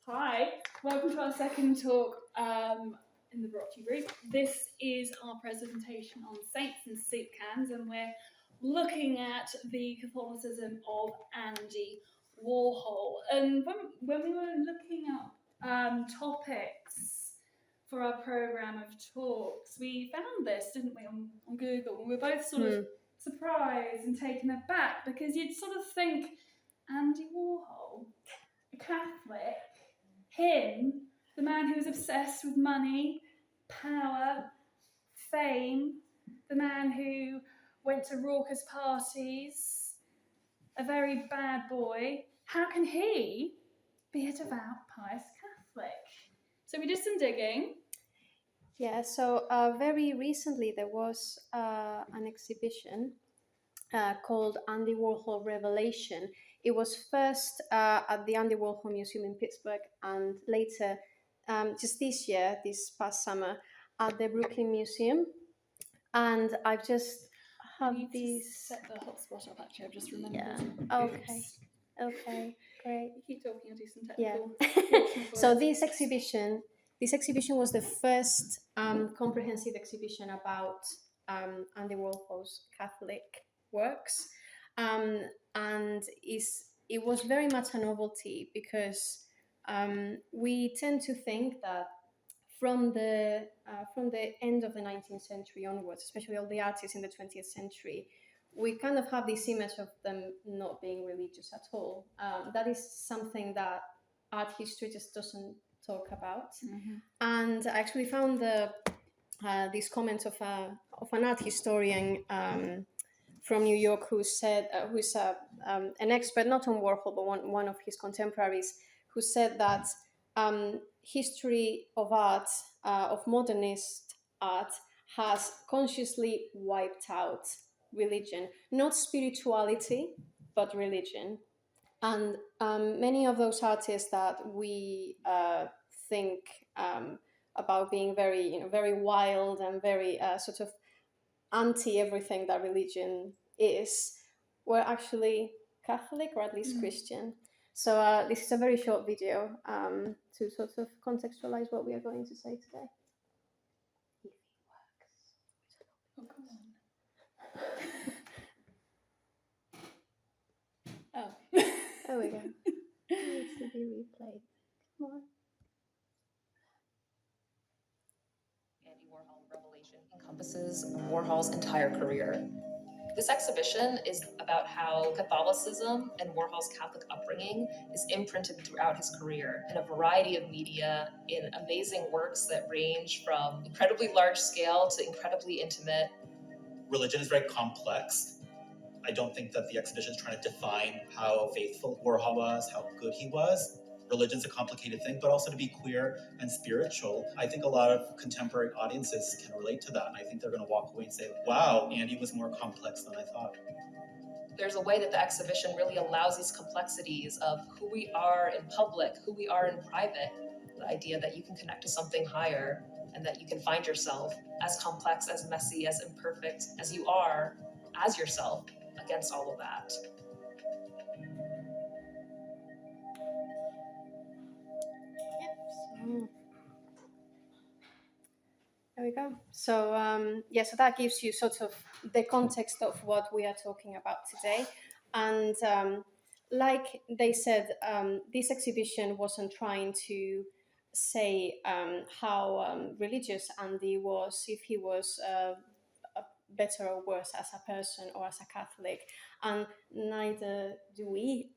Hi, welcome to our second talk in the Barocci group. This is our presentation on saints and soup cans, and we're looking at the Catholicism of Andy Warhol. And when we were looking up topics for our program of talks, we found this, didn't we, on Google? And we were both sort of surprised and taken aback, because you'd sort of think Andy Warhol, a Catholic, him, the man who was obsessed with money, power, fame, the man who went to raucous parties, a very bad boy. How can he be a devout, pious Catholic? So we did some digging. Yeah, so very recently there was an exhibition called Andy Warhol Revelation. It was first at the Andy Warhol Museum in Pittsburgh, and later, just this year, this past summer, at the Brooklyn Museum. And I've just have these. Set the hotspot up. Actually, I've just remembered. Yeah. Okay. Great. You keep talking. I'll do some technical. Yeah. So this exhibition was the first comprehensive exhibition about Andy Warhol's Catholic works, and it was very much a novelty, because we tend to think that from the end of the 19th century onwards, especially all the artists in the 20th century, we kind of have this image of them not being religious at all. That is something that art history just doesn't talk about. Mm-hmm. And I actually found this comment of an art historian from New York who's an expert not on Warhol but one of his contemporaries, who said that history of art, of modernist art, has consciously wiped out religion, not spirituality, but religion. And many of those artists that we think about being very wild and very sort of anti everything that religion is, were actually Catholic, or at least Christian. So this is a very short video to sort of contextualize what we are going to say today. If it works. Oh, come on. Oh. There we go. It needs to be replayed. Come on. Andy Warhol Revelation encompasses Warhol's entire career. This exhibition is about how Catholicism and Warhol's Catholic upbringing is imprinted throughout his career in a variety of media, in amazing works that range from incredibly large scale to incredibly intimate. Religion is very complex. I don't think that the exhibition is trying to define how faithful Warhol was, how good he was. Religion's a complicated thing, but also to be queer and spiritual. I think a lot of contemporary audiences can relate to that, and I think they're going to walk away and say, wow, Andy was more complex than I thought. There's a way that the exhibition really allows these complexities of who we are in public, who we are in private, the idea that you can connect to something higher and that you can find yourself as complex, as messy, as imperfect as you are, as yourself, against all of that. There we go. So so that gives you sort of the context of what we are talking about today. And like they said, this exhibition wasn't trying to say how religious Andy was, if he was better or worse as a person or as a Catholic, and neither do we.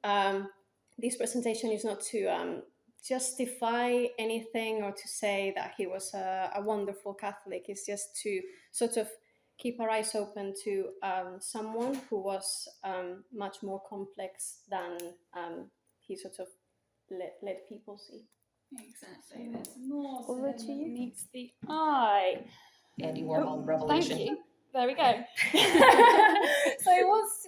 This presentation is not to justify anything or to say that he was a wonderful Catholic. It's just to sort of keep our eyes open to someone who was much more complex than he sort of let people see. Exactly. There's more Over to to you. Meets the eye. Andy Warhol Revelation. Thank you. There we go. So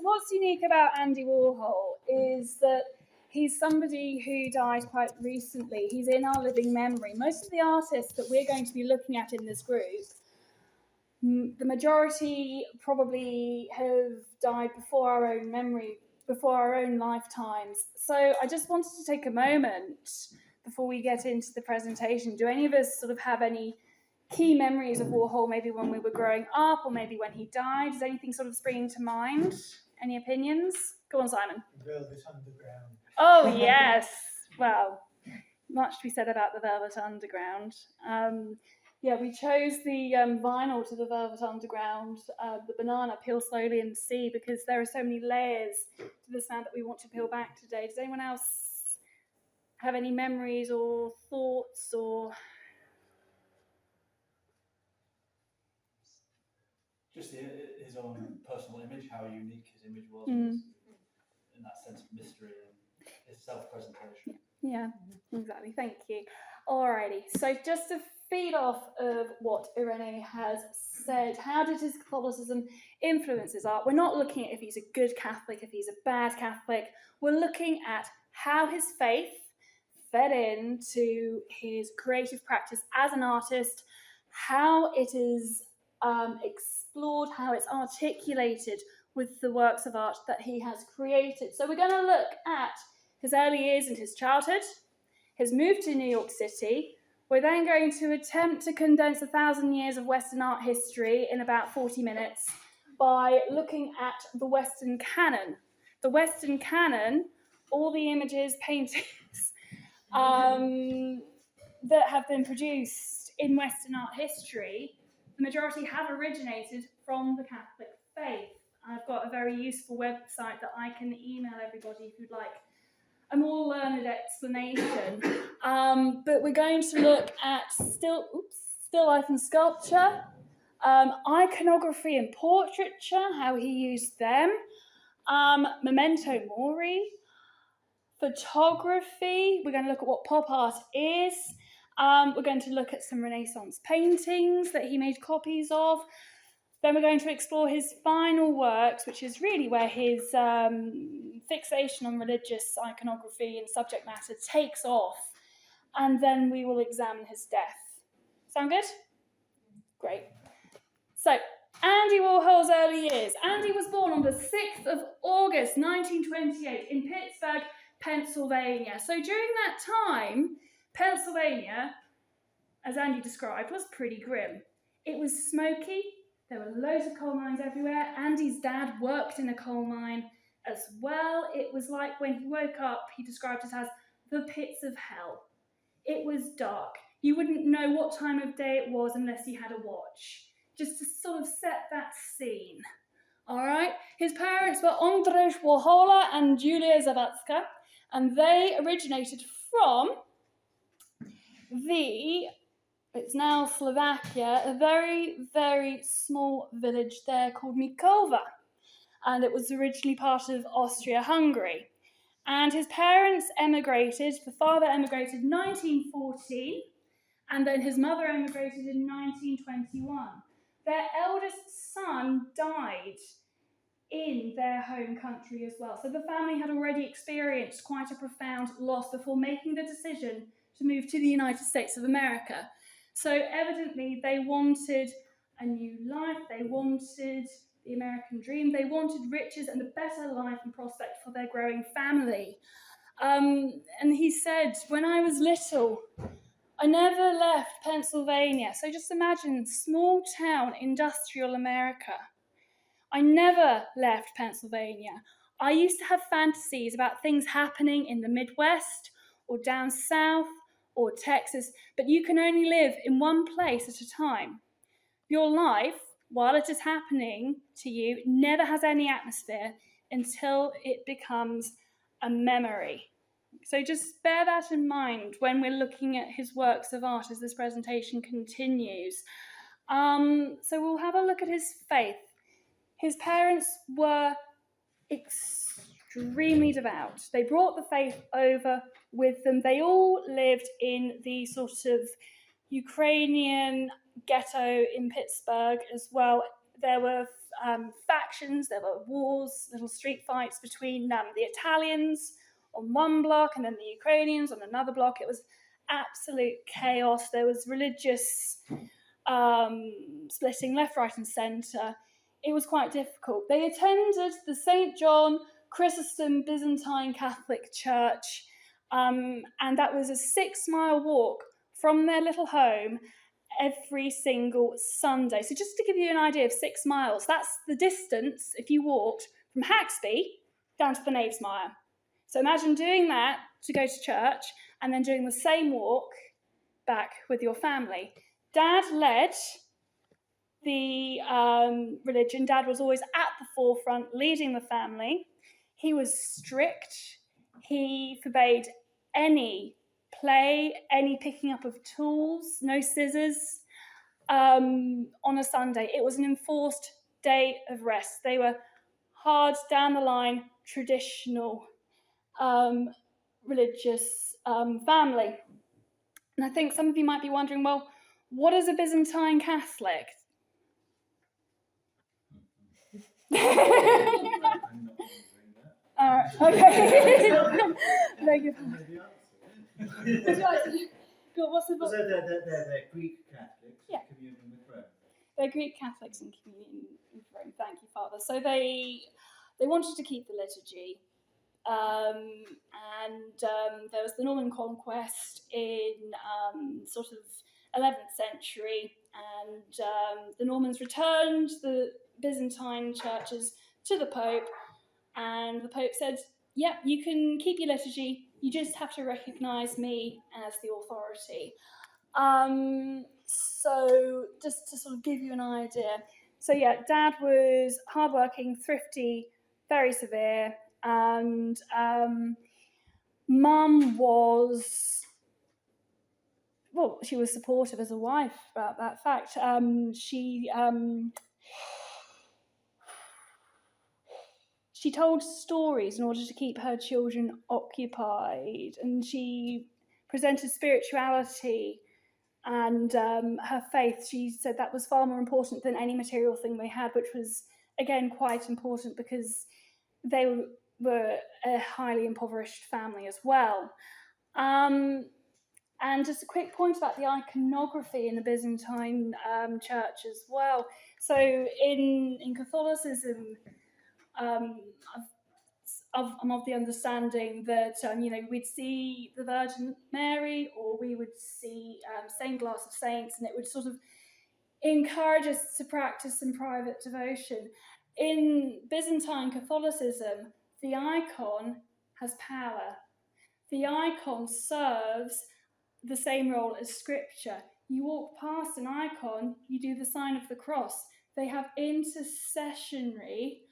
what's unique about Andy Warhol is that he's somebody who died quite recently. He's in our living memory. Most of the artists that we're going to be looking at in this group, the majority probably have died before our own memory, before our own lifetimes. So I just wanted to take a moment before we get into the presentation. Do any of us sort of have any key memories of Warhol, maybe when we were growing up or maybe when he died? Is anything sort of springing to mind? Any opinions? Go on, Simon. Velvet Underground. Oh, yes. Well, much to be said about the Velvet Underground. Yeah, we chose the vinyl to the Velvet Underground, the banana, Peel Slowly and See, because there are so many layers to the sound that we want to peel back today. Does anyone else have any memories or thoughts or... Just his own personal image, how unique his image was, in that sense of mystery and his self-presentation. Yeah, exactly. Thank you. Alrighty. So just to feed off of what Irene has said, how did his Catholicism influence his art? We're not looking at if he's a good Catholic, if he's a bad Catholic. We're looking at how his faith fed into his creative practice as an artist, how it is explored, how it's articulated with the works of art that he has created. So we're going to look at his early years and his childhood, his move to New York City. We're then going to attempt to condense 1,000 years of Western art history in about 40 minutes by looking at the Western canon. The Western canon, all the images, paintings that have been produced in Western art history, the majority have originated from the Catholic faith. I've got a very useful website that I can email everybody if you'd like a more learned explanation. But we're going to look at still life and sculpture, iconography and portraiture, how he used them, memento mori, photography. We're going to look at what pop art is. We're going to look at some Renaissance paintings that he made copies of. Then we're going to explore his final works, which is really where his fixation on religious iconography and subject matter takes off. And then we will examine his death. Sound good? Great. So, Andy Warhol's early years. Andy was born on the 6th of August, 1928, in Pittsburgh, Pennsylvania. So during that time, Pennsylvania, as Andy described, was pretty grim. It was smoky. There were loads of coal mines everywhere. Andy's dad worked in a coal mine as well. It was like when he woke up, he described it as the pits of hell. It was dark. You wouldn't know what time of day it was unless you had a watch, just to sort of set that scene. All right? His parents were Andrzej Warhol and Julia Zawadzka, and they originated from it's now Slovakia, a very, very small village there called Mikova. And it was originally part of Austria-Hungary. And his parents emigrated. The father emigrated in 1914, and then his mother emigrated in 1921. Their eldest son died in their home country as well. So the family had already experienced quite a profound loss before making the decision to move to the United States of America. So evidently they wanted a new life, they wanted the American dream, they wanted riches and a better life and prospect for their growing family. And he said, when I was little, I never left Pennsylvania. So just imagine small town industrial America. I never left Pennsylvania. I used to have fantasies about things happening in the Midwest or down south or Texas, but you can only live in one place at a time. Your life, while it is happening to you, never has any atmosphere until it becomes a memory. So just bear that in mind when we're looking at his works of art as this presentation continues. So we'll have a look at his faith. His parents were extremely devout. They brought the faith over with them. They all lived in the sort of Ukrainian ghetto in Pittsburgh as well. There were factions, there were wars, little street fights between the Italians on one block and then the Ukrainians on another block. It was absolute chaos. There was religious splitting left, right and centre. It was quite difficult. They attended the St. John Chrysostom Byzantine Catholic Church, And that was a 6-mile walk from their little home every single Sunday. So just to give you an idea of 6 miles, that's the distance if you walked from Haxby down to the Knavesmire. So imagine doing that to go to church and then doing the same walk back with your family. Dad led the religion. Dad was always at the forefront, leading the family. He was strict. He forbade any play, any picking up of tools, no scissors on a Sunday. It was an enforced day of rest. They were hard, down the line, traditional religious family. And I think some of you might be wondering, well, what is a Byzantine Catholic? Okay. Very good. What's the book? So they're Greek Catholics Yeah. in communion with Rome. They're Greek Catholics in communion with Rome. Thank you, Father. So they wanted to keep the liturgy, and there was the Norman conquest in sort of 11th century, and the Normans returned the Byzantine churches to the Pope, and the Pope said, "Yep, you can keep your liturgy. You just have to recognise me as the authority." So just to sort of give you an idea. So yeah, Dad was hardworking, thrifty, very severe, and Mum was, well, she was supportive as a wife about that fact. She told stories in order to keep her children occupied, and she presented spirituality and her faith. She said that was far more important than any material thing they had, which was, again, quite important because they were a highly impoverished family as well. And just a quick point about the iconography in the Byzantine church as well. So in Catholicism, I'm of the understanding that we'd see the Virgin Mary, or we would see stained glass of saints, and it would sort of encourage us to practice some private devotion. In Byzantine Catholicism, the icon has power. The icon serves the same role as Scripture. You walk past an icon, you do the sign of the cross. They have intercessionary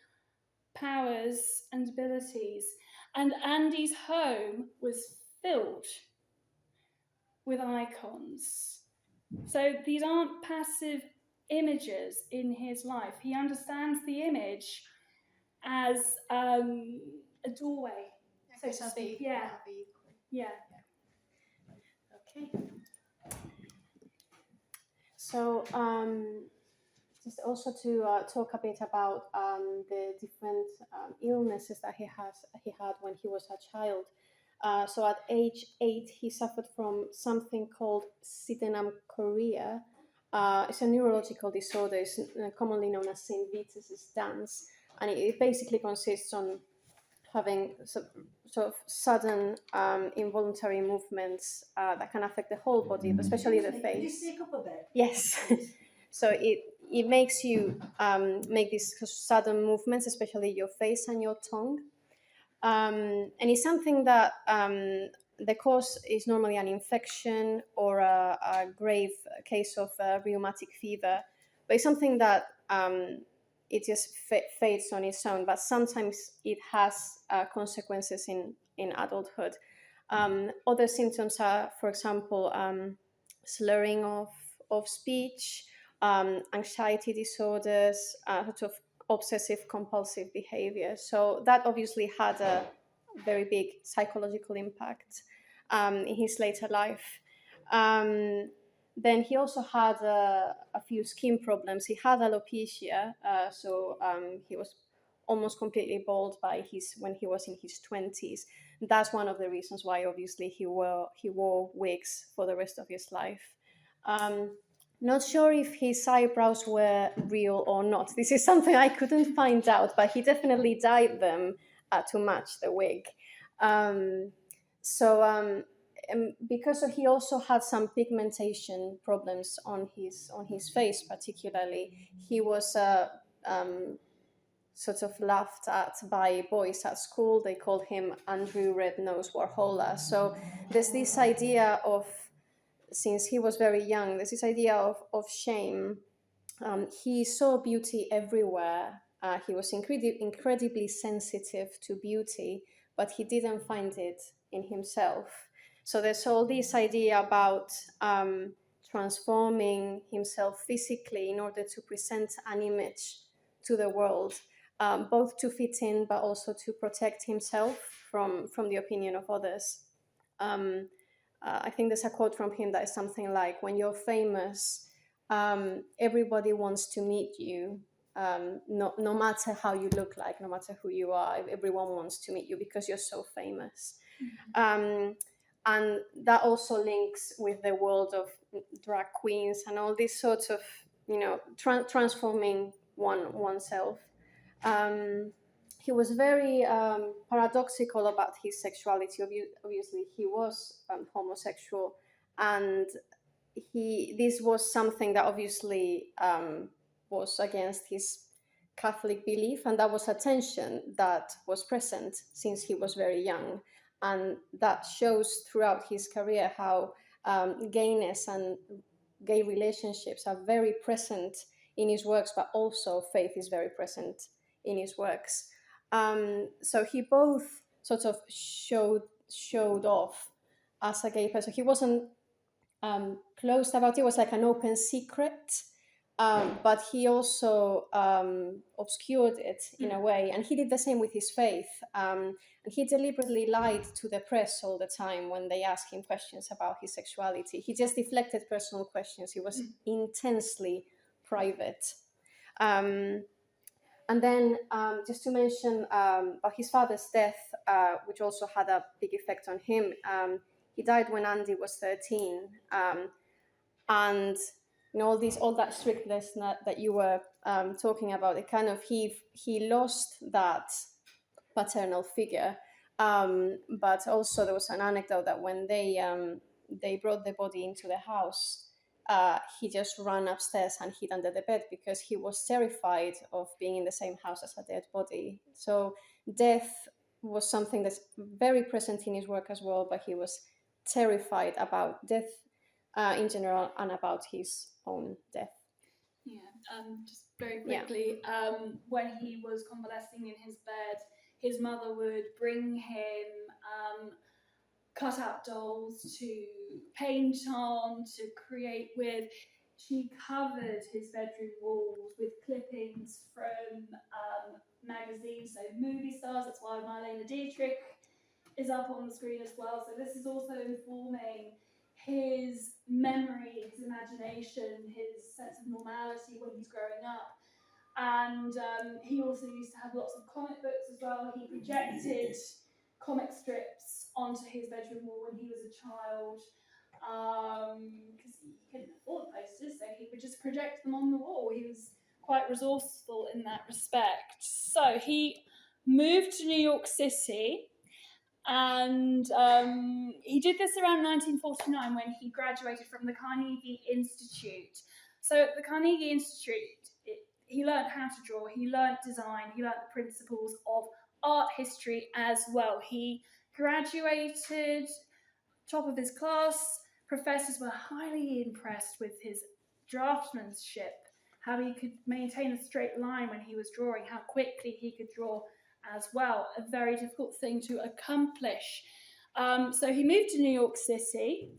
powers and abilities. And Andy's home was filled with icons. So these aren't passive images in his life. He understands the image as a doorway, so to speak. Yeah. Okay. So just also to talk a bit about the different illnesses that he had when he was a child. So at age 8, he suffered from something called sydenamchoria. It's a neurological disorder. It's commonly known as St. Vitus's dance, and it basically consists on having sort of sudden involuntary movements that can affect the whole body, but especially the face. Can you speak up a bit? Yes. So it makes you make these sudden movements, especially your face and your tongue. And it's something that the cause is normally an infection or a grave case of rheumatic fever, but it's something that it just fades on its own, but sometimes it has consequences in adulthood. Other symptoms are, for example, slurring of speech, anxiety disorders, sort of obsessive compulsive behavior. So that obviously had a very big psychological impact in his later life. Then he also had a few skin problems. He had alopecia, so he was almost completely bald when he was in his 20s. That's one of the reasons why obviously he wore wigs for the rest of his life. Not sure if his eyebrows were real or not. This is something I couldn't find out, but he definitely dyed them to match the wig. So because he also had some pigmentation problems on his face, particularly, he was sort of laughed at by boys at school. They called him Andrew Red-Nosed Warhola. So there's this idea of, since he was very young, there's this idea of shame. He saw beauty everywhere. He was incredibly sensitive to beauty, but he didn't find it in himself. So there's all this idea about transforming himself physically in order to present an image to the world, both to fit in, but also to protect himself from the opinion of others. I think there's a quote from him that is something like, "When you're famous, everybody wants to meet you, no matter how you look like, no matter who you are. Everyone wants to meet you because you're so famous." And that also links with the world of drag queens and all these sorts of, transforming oneself. He was very paradoxical about his sexuality. Obviously, he was homosexual, and this was something that obviously was against his Catholic belief, and that was a tension that was present since he was very young, and that shows throughout his career how gayness and gay relationships are very present in his works, but also faith is very present in his works. So he both sort of showed off as a gay person. He wasn't closed about it. It was like an open secret, but he also obscured it in a way, and he did the same with his faith. And he deliberately lied to the press all the time when they asked him questions about his sexuality. He just deflected personal questions. He was intensely private. And then just to mention about his father's death, which also had a big effect on him. He died when Andy was 13, and all that strictness that you were talking about. It kind of he lost that paternal figure, but also there was an anecdote that when they brought the body into the house, he just ran upstairs and hid under the bed because he was terrified of being in the same house as a dead body. So death was something that's very present in his work as well, but he was terrified about death in general and about his own death. Yeah, just very quickly, when he was convalescing in his bed, his mother would bring him cut out dolls to paint on, to create with. She covered his bedroom walls with clippings from magazines, so movie stars. That's why Marlene Dietrich is up on the screen as well. So this is also informing his memory, his imagination, his sense of normality when he's growing up. And he also used to have lots of comic books as well. He projected comic strips onto his bedroom wall when he was a child, because he couldn't afford posters, so he would just project them on the wall. He was quite resourceful in that respect. So he moved to New York City, and he did this around 1949 when he graduated from the Carnegie Institute. So at the Carnegie Institute, he learned how to draw, he learned design, he learned the principles of art history as well. He graduated top of his class. Professors were highly impressed with his draftsmanship, how he could maintain a straight line when he was drawing, how quickly he could draw as well. A very difficult thing to accomplish. So he moved to New York City.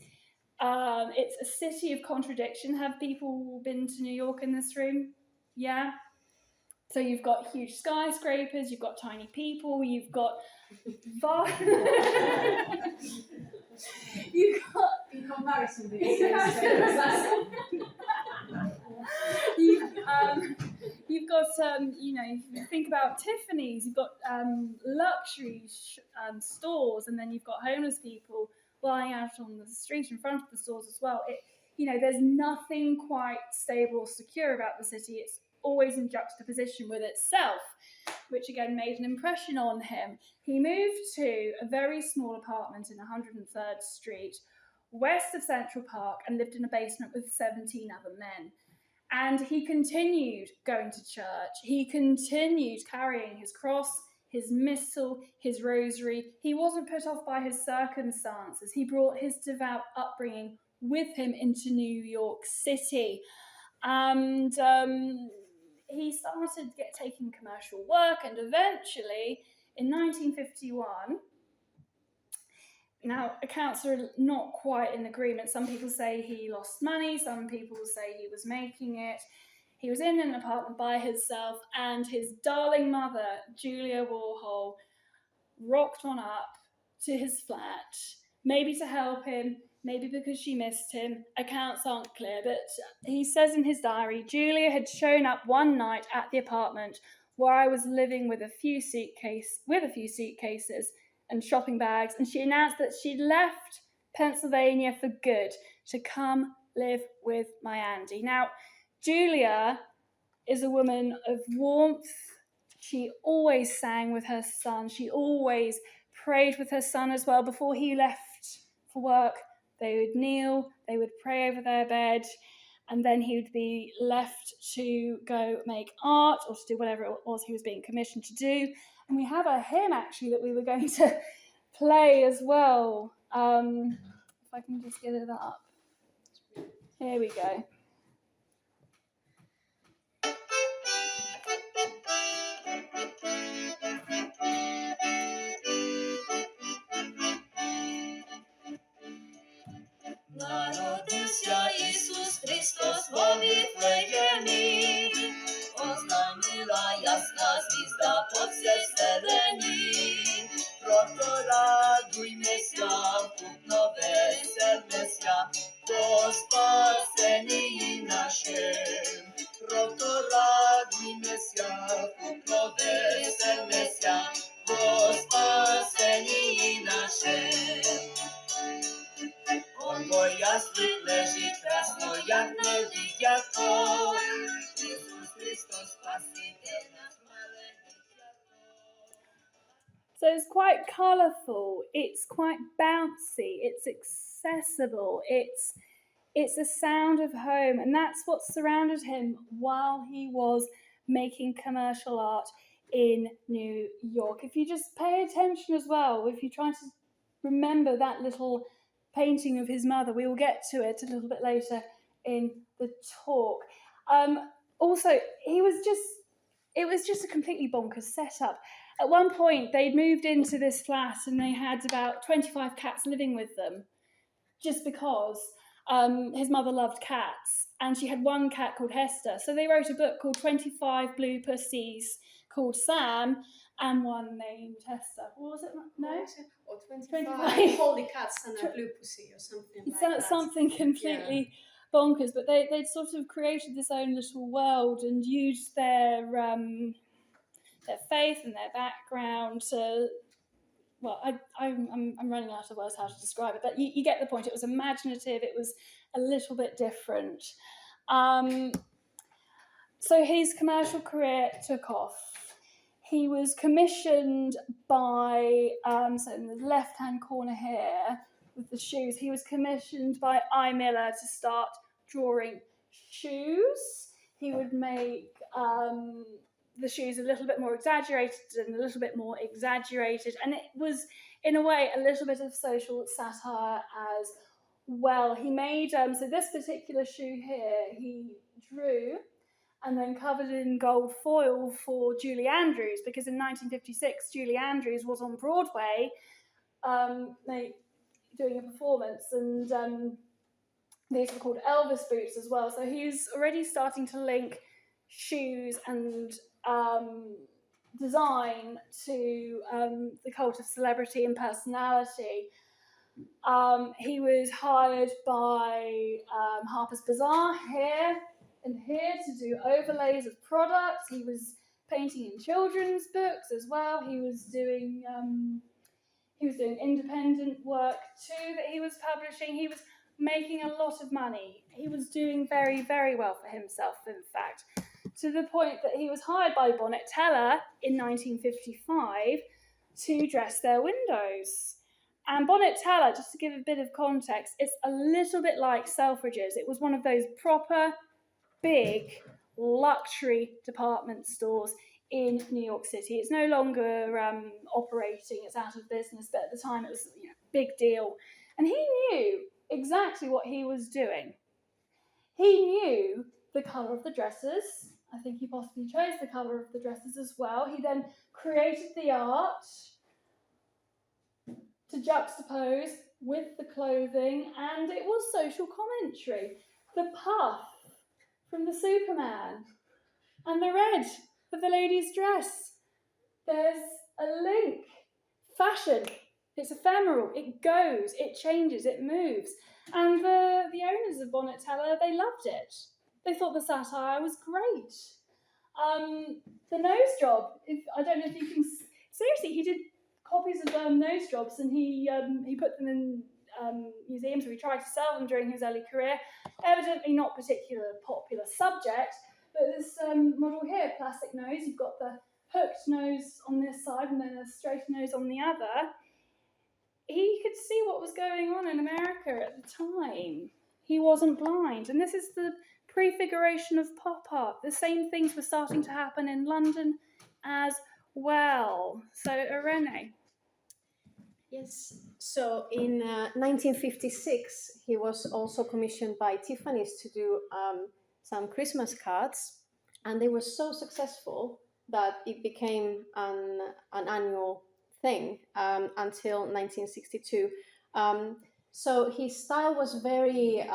It's a city of contradiction. Have people been to New York in this room? Yeah. So you've got huge skyscrapers, you've got tiny people, you've got you've got In comparison with you've got you think about Tiffany's, you've got luxury stores, and then you've got homeless people lying out on the street in front of the stores as well. There's nothing quite stable or secure about the city. It's always in juxtaposition with itself, which again made an impression on him. He moved to a very small apartment in 103rd Street, west of Central Park, and lived in a basement with 17 other men. And he continued going to church. He continued carrying his cross, his missal, his rosary. He wasn't put off by his circumstances. He brought his devout upbringing with him into New York City. And he started taking commercial work, and eventually, in 1951, now accounts are not quite in agreement. Some people say he lost money, some people say he was making it. He was in an apartment by himself, and his darling mother, Julia Warhol, rocked on up to his flat, maybe to help him, maybe because she missed him. Accounts aren't clear, but he says in his diary, Julia had shown up one night at the apartment where I was living with a few suitcases and shopping bags, and she announced that she'd left Pennsylvania for good to come live with my Andy. Now, Julia is a woman of warmth. She always sang with her son. She always prayed with her son as well. Before he left for work, they would kneel, they would pray over their bed, and then he would be left to go make art or to do whatever it was he was being commissioned to do. And we have a hymn, actually, that we were going to play as well. If I can just get it up. Here we go. Narodився Ісус Христос во Віфлеємі, означила ясна звізда по всій вселенні. Прото радуймеся, вкупно веселмеся, по спасенні нашим. Прото радуймеся, вкупно веселмеся, по спасенні нашим. Он бо яслик лежить красно, як невидятко. Ісус Христос Спаситель наш маленький. So it's quite colourful, it's quite bouncy, it's accessible, it's a sound of home, and that's what surrounded him while he was making commercial art in New York. If you just pay attention as well, if you try to remember that little painting of his mother, we will get to it a little bit later in the talk. Also, it was just a completely bonkers setup. At one point, they'd moved into this flat and they had about 25 cats living with them, just because his mother loved cats, and she had one cat called Hester. So they wrote a book called 25 Blue Pussies called Sam, and one named Hester. What was it? No? Or 25 holy cats and a blue pussy or something like that. Something completely bonkers, but they'd sort of created this own little world and used their faith and their background to, well, I'm running out of words how to describe it, but you get the point. It was imaginative, it was a little bit different. So his commercial career took off. He was commissioned by, so in the left-hand corner here with the shoes, he was commissioned by I. Miller to start drawing shoes. He would make the shoes a little bit more exaggerated and a little bit more exaggerated. And it was, in a way, a little bit of social satire as well. He made, so this particular shoe here, he drew and then covered in gold foil for Julie Andrews, because in 1956, Julie Andrews was on Broadway doing a performance, and these were called Elvis boots as well. So he was already starting to link shoes and design to the cult of celebrity and personality. He was hired by Harper's Bazaar here and here to do overlays of products. He was painting in children's books as well. He was doing independent work too that he was publishing. He was making a lot of money. He was doing very, very well for himself, in fact. to the point that he was hired by Bonnet Teller in 1955 to dress their windows. And Bonnet Teller, just to give a bit of context, it's a little bit like Selfridges. It was one of those proper, big, luxury department stores in New York City. It's no longer operating, it's out of business, but at the time it was a big deal. And he knew exactly what he was doing. He knew the colour of the dresses. I think he possibly chose the colour of the dresses as well. He then created the art to juxtapose with the clothing, and it was social commentary. The puff from the Superman and the red of the lady's dress. There's a link. Fashion. It's ephemeral. It goes. It changes. It moves. And the owners of Bonnet Teller, they loved it. They thought the satire was great. The nose job. I don't know if you can. Seriously, he did copies of nose jobs, and he put them in museums, or he tried to sell them during his early career. Evidently not particularly popular subject, but this model here, plastic nose, you've got the hooked nose on this side and then a straight nose on the other. He could see what was going on in America at the time. He wasn't blind. And this is the prefiguration of pop art. The same things were starting to happen in London as well. So, Irene. Yes, so in 1956, he was also commissioned by Tiffany's to do some Christmas cards, and they were so successful that it became an annual thing until 1962. So his style was very,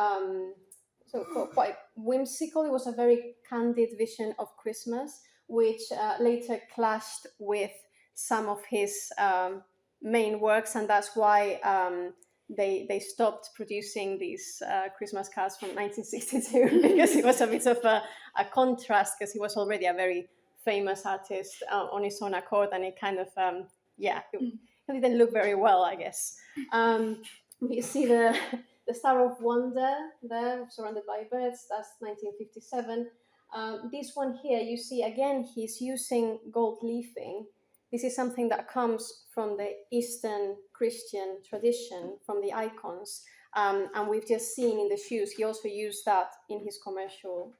quite whimsical. It was a very candid vision of Christmas, which later clashed with some of his main works, and that's why they stopped producing these Christmas cards from 1962 because it was a bit of a contrast, because he was already a very famous artist on his own accord, and it kind of it didn't look very well, I guess. You see the Star of Wonder there, surrounded by birds. That's 1957. This one here, you see again, he's using gold leafing. This is something that comes from the Eastern Christian tradition, from the icons. And we've just seen in the shoes, he also used that in his commercial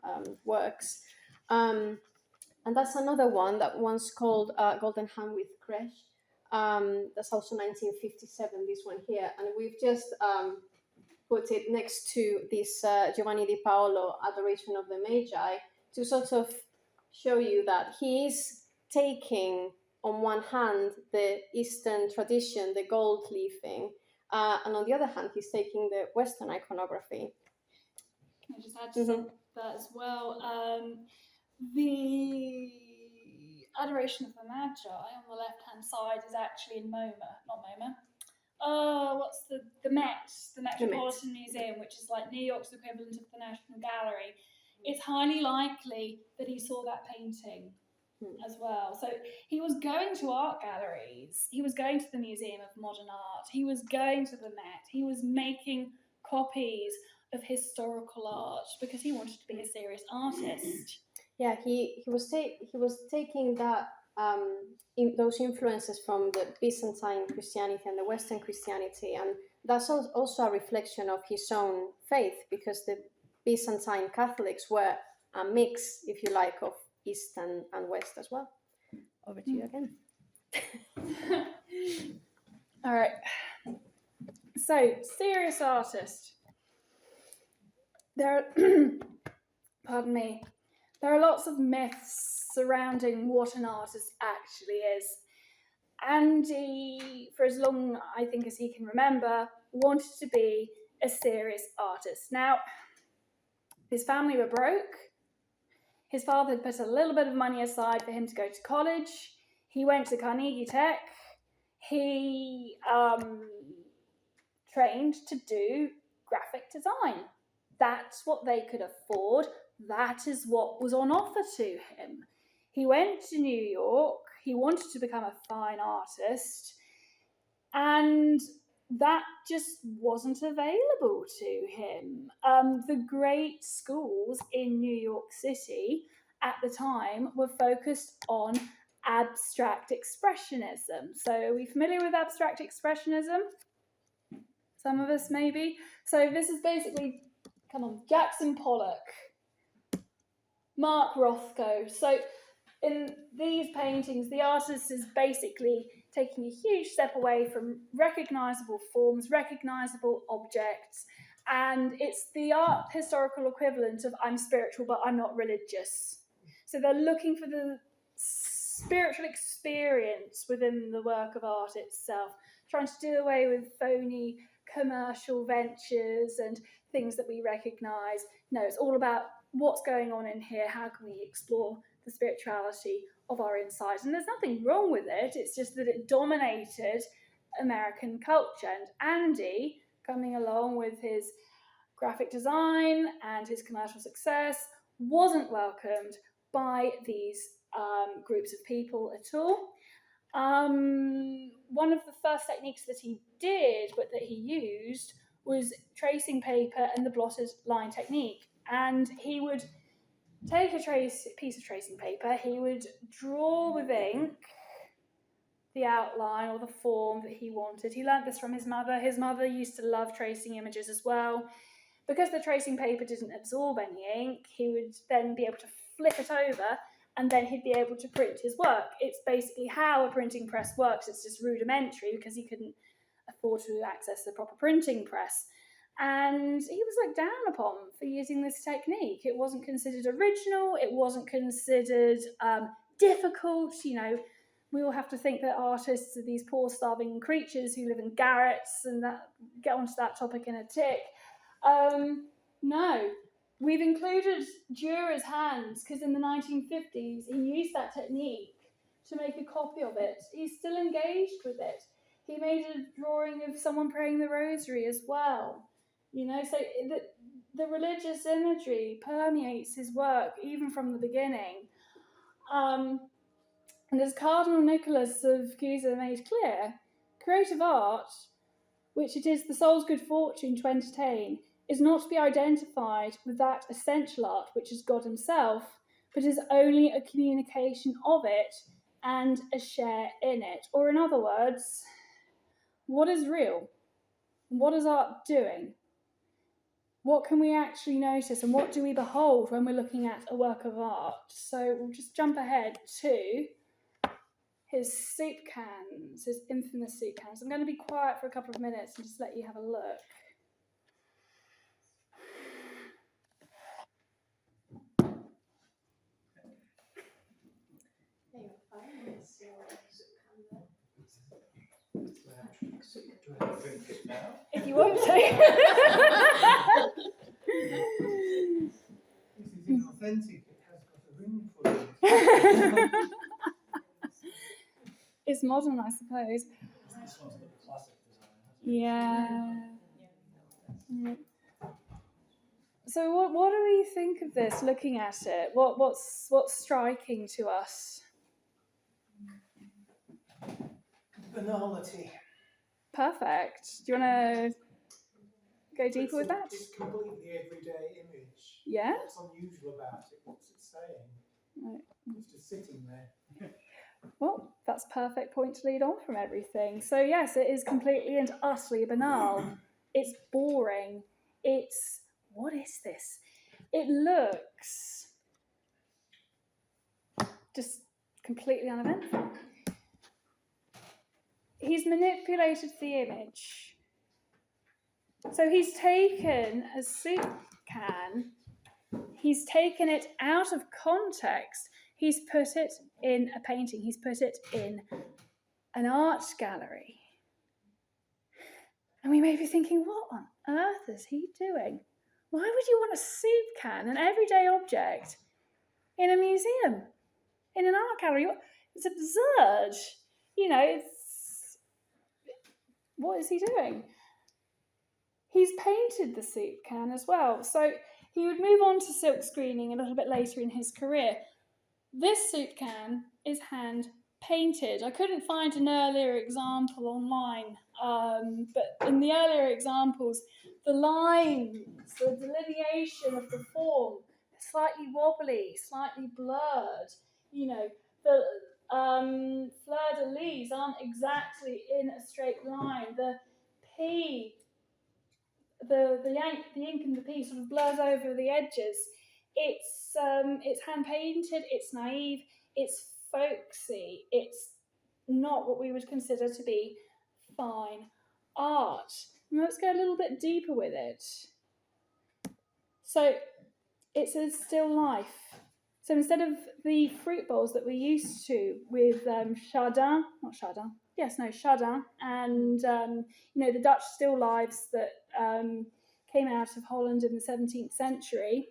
works. And that's another one, that one's called Golden Hand with Creche. That's also 1957, this one here. And we've just put it next to this Giovanni di Paolo Adoration of the Magi to sort of show you that he is taking, on one hand, the Eastern tradition, the gold leafing, and on the other hand, he's taking the Western iconography. Can I just add to that as well? The Adoration of the Magi on the left-hand side is actually in MoMA, not MoMA. What's the Met, the Metropolitan Museum, which is like New York's equivalent of the National Gallery. It's highly likely that he saw that painting as well. So he was going to art galleries, he was going to the Museum of Modern Art, he was going to the Met, he was making copies of historical art because he wanted to be a serious artist. Yeah, he was taking that those influences from the Byzantine Christianity and the Western Christianity, and that's also a reflection of his own faith, because the Byzantine Catholics were a mix, if you like, of East and West as well. Over to you again. All right. So, serious artist. Pardon me. There are lots of myths surrounding what an artist actually is. Andy, for as long, I think, as he can remember, wanted to be a serious artist. Now, his family were broke. His father had put a little bit of money aside for him to go to college. He went to Carnegie Tech. He trained to do graphic design. That's what they could afford. That is what was on offer to him. He went to New York. He wanted to become a fine artist. And that just wasn't available to him. The great schools in New York City at the time were focused on abstract expressionism. So are we familiar with abstract expressionism? Some of us maybe. So this is basically, come on, Jackson Pollock, Mark Rothko. So in these paintings, the artist is basically taking a huge step away from recognisable forms, recognisable objects, and it's the art historical equivalent of I'm spiritual but I'm not religious. So they're looking for the spiritual experience within the work of art itself, trying to do away with phony commercial ventures and things that we recognise. No, it's all about what's going on in here, how can we explore the spirituality of our insides. And there's nothing wrong with it, it's just that it dominated American culture. And Andy, coming along with his graphic design and his commercial success, wasn't welcomed by these groups of people at all. One of the first techniques that he did, but that he used, was tracing paper and the blotted line technique. And he would take a piece of tracing paper, he would draw with ink the outline or the form that he wanted. He learnt this from his mother. His mother used to love tracing images as well. Because the tracing paper didn't absorb any ink, he would then be able to flip it over and then he'd be able to print his work. It's basically how a printing press works. It's just rudimentary because he couldn't afford to access the proper printing press. And he was looked down upon for using this technique. It wasn't considered original, it wasn't considered difficult. You know, we all have to think that artists are these poor starving creatures who live in garrets, and that get onto that topic in a tick. No, we've included Dürer's hands because in the 1950s he used that technique to make a copy of it. He's still engaged with it. He made a drawing of someone praying the rosary as well. You know, so the religious imagery permeates his work even from the beginning. And as Cardinal Nicholas of Cusa made clear, creative art, which it is the soul's good fortune to entertain, is not to be identified with that essential art which is God himself, but is only a communication of it and a share in it. Or in other words, what is real? What is art doing? What can we actually notice and what do we behold when we're looking at a work of art? So we'll just jump ahead to his soup cans, his infamous soup cans. I'm going to be quiet for a couple of minutes and just let you have a look. If you want to. This is inauthentic. It has got a ring for it. It's modern, I suppose. This one's got the classic design, hasn't it? Yeah. So what do we think of this, looking at it? What's striking to us? Banality. Perfect. Do you want to go deeper with that? It's completely everyday image. Yeah? What's unusual about it? What's it saying? Right. It's just sitting there. Well, that's a perfect point to lead on from everything. So yes, it is completely and utterly banal. It's boring. It's, what is this? It looks just completely uneventful. He's manipulated the image. So he's taken a soup can, he's taken it out of context, he's put it in a painting, he's put it in an art gallery. And we may be thinking, what on earth is he doing? Why would you want a soup can, an everyday object, in a museum, in an art gallery? It's absurd. You know, what is he doing? He's painted the soup can as well. So he would move on to silk screening a little bit later in his career. This soup can is hand painted. I couldn't find an earlier example online, but in the earlier examples, the lines, the delineation of the form slightly wobbly, slightly blurred. You know, the fleur-de-lis aren't exactly in a straight line. The P, the ink in the P sort of blurs over the edges. It's hand painted. It's naive. It's folksy. It's not what we would consider to be fine art. And let's go a little bit deeper with it. So it's a still life. So instead of the fruit bowls that we're used to with Chardin, and the Dutch still lifes that came out of Holland in the 17th century,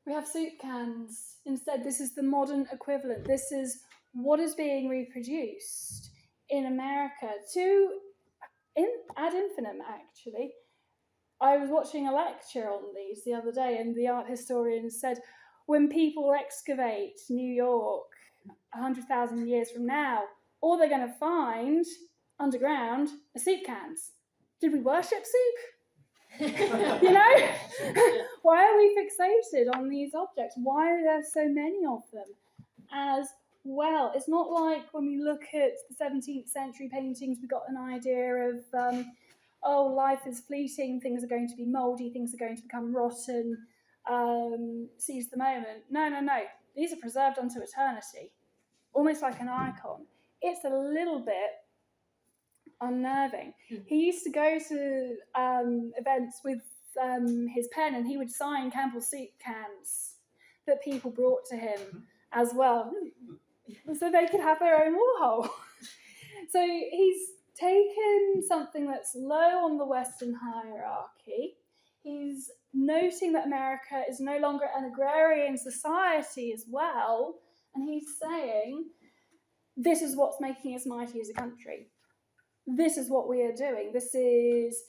we have soup cans. Instead, this is the modern equivalent. This is what is being reproduced in America ad infinitum, actually. I was watching a lecture on these the other day, and the art historian said, when people excavate New York 100,000 years from now, all they're going to find underground are soup cans. Did we worship soup? Why are we fixated on these objects? Why are there so many of them as well? It's not like when we look at the 17th century paintings, we got an idea of, life is fleeting, things are going to be mouldy, things are going to become rotten, seize the moment. No. These are preserved unto eternity, almost like an icon. It's a little bit unnerving. He used to go to events with his pen, and he would sign Campbell's soup cans that people brought to him as well, so they could have their own Warhol. So he's taken something that's low on the Western hierarchy. He's noting that America is no longer an agrarian society as well, and he's saying, this is what's making us mighty as a country. This is what we are doing. This is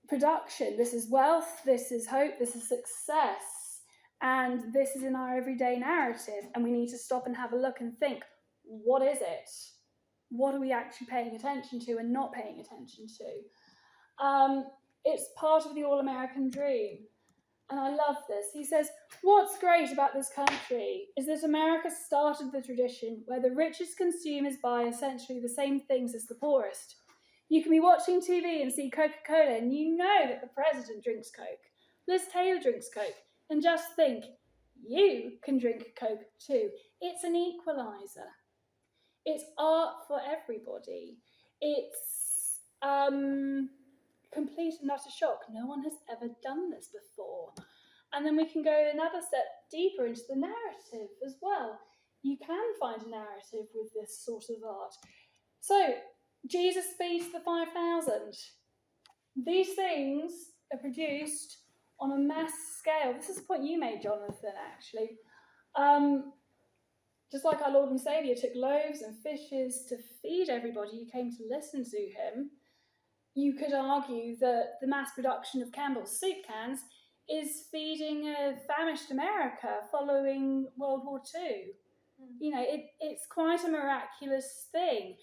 production. This is wealth. This is hope. This is success. And this is in our everyday narrative. And we need to stop and have a look and think, what is it? What are we actually paying attention to and not paying attention to? It's part of the all-American dream. And I love this. He says, what's great about this country is that America started the tradition where the richest consumers buy essentially the same things as the poorest. You can be watching TV and see Coca-Cola, and you know that the president drinks Coke. Liz Taylor drinks Coke. And just think, you can drink Coke too. It's an equalizer. It's art for everybody. It's complete and utter shock. No one has ever done this before. And then we can go another step deeper into the narrative as well. You can find a narrative with this sort of art. So, Jesus feeds the 5,000. These things are produced on a mass scale. This is a point you made, Jonathan, actually. Just like our Lord and Saviour took loaves and fishes to feed everybody who came to listen to him, you could argue that the mass production of Campbell's soup cans is feeding a famished America following World War II. It's quite a miraculous thing.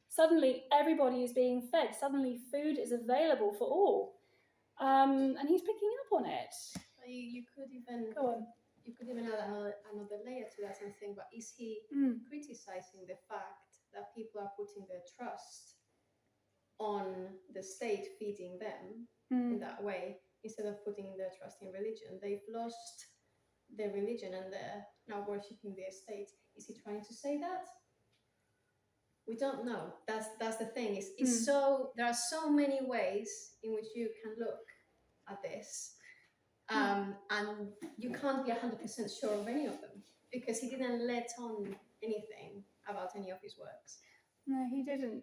Suddenly, everybody is being fed. Suddenly, food is available for all. And he's picking up on it. You could even Go on. You could even add another layer to that and think, but is he criticizing the fact that people are putting their trust on the state feeding them in that way, instead of putting their trust in religion? They've lost their religion and they're now worshipping their state. Is he trying to say that? We don't know. That's the thing. It's so there are so many ways in which you can look at this. And you can't be 100% sure of any of them, because he didn't let on anything about any of his works. No, he didn't.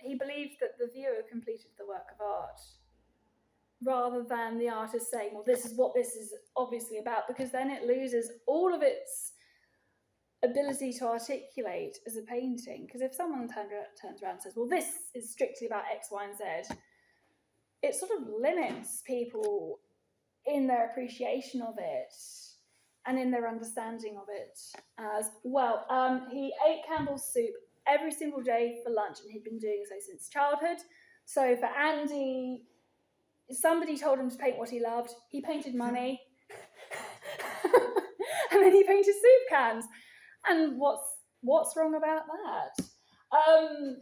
He believed that the viewer completed the work of art, rather than the artist saying, well, this is what this is obviously about, because then it loses all of its ability to articulate as a painting. Because if someone turns around and says, well, this is strictly about X, Y, and Z, it sort of limits people in their appreciation of it and in their understanding of it as well. He ate Campbell's soup every single day for lunch, and he'd been doing so since childhood. So for Andy, somebody told him to paint what he loved. He painted money. And then he painted soup cans. And what's wrong about that?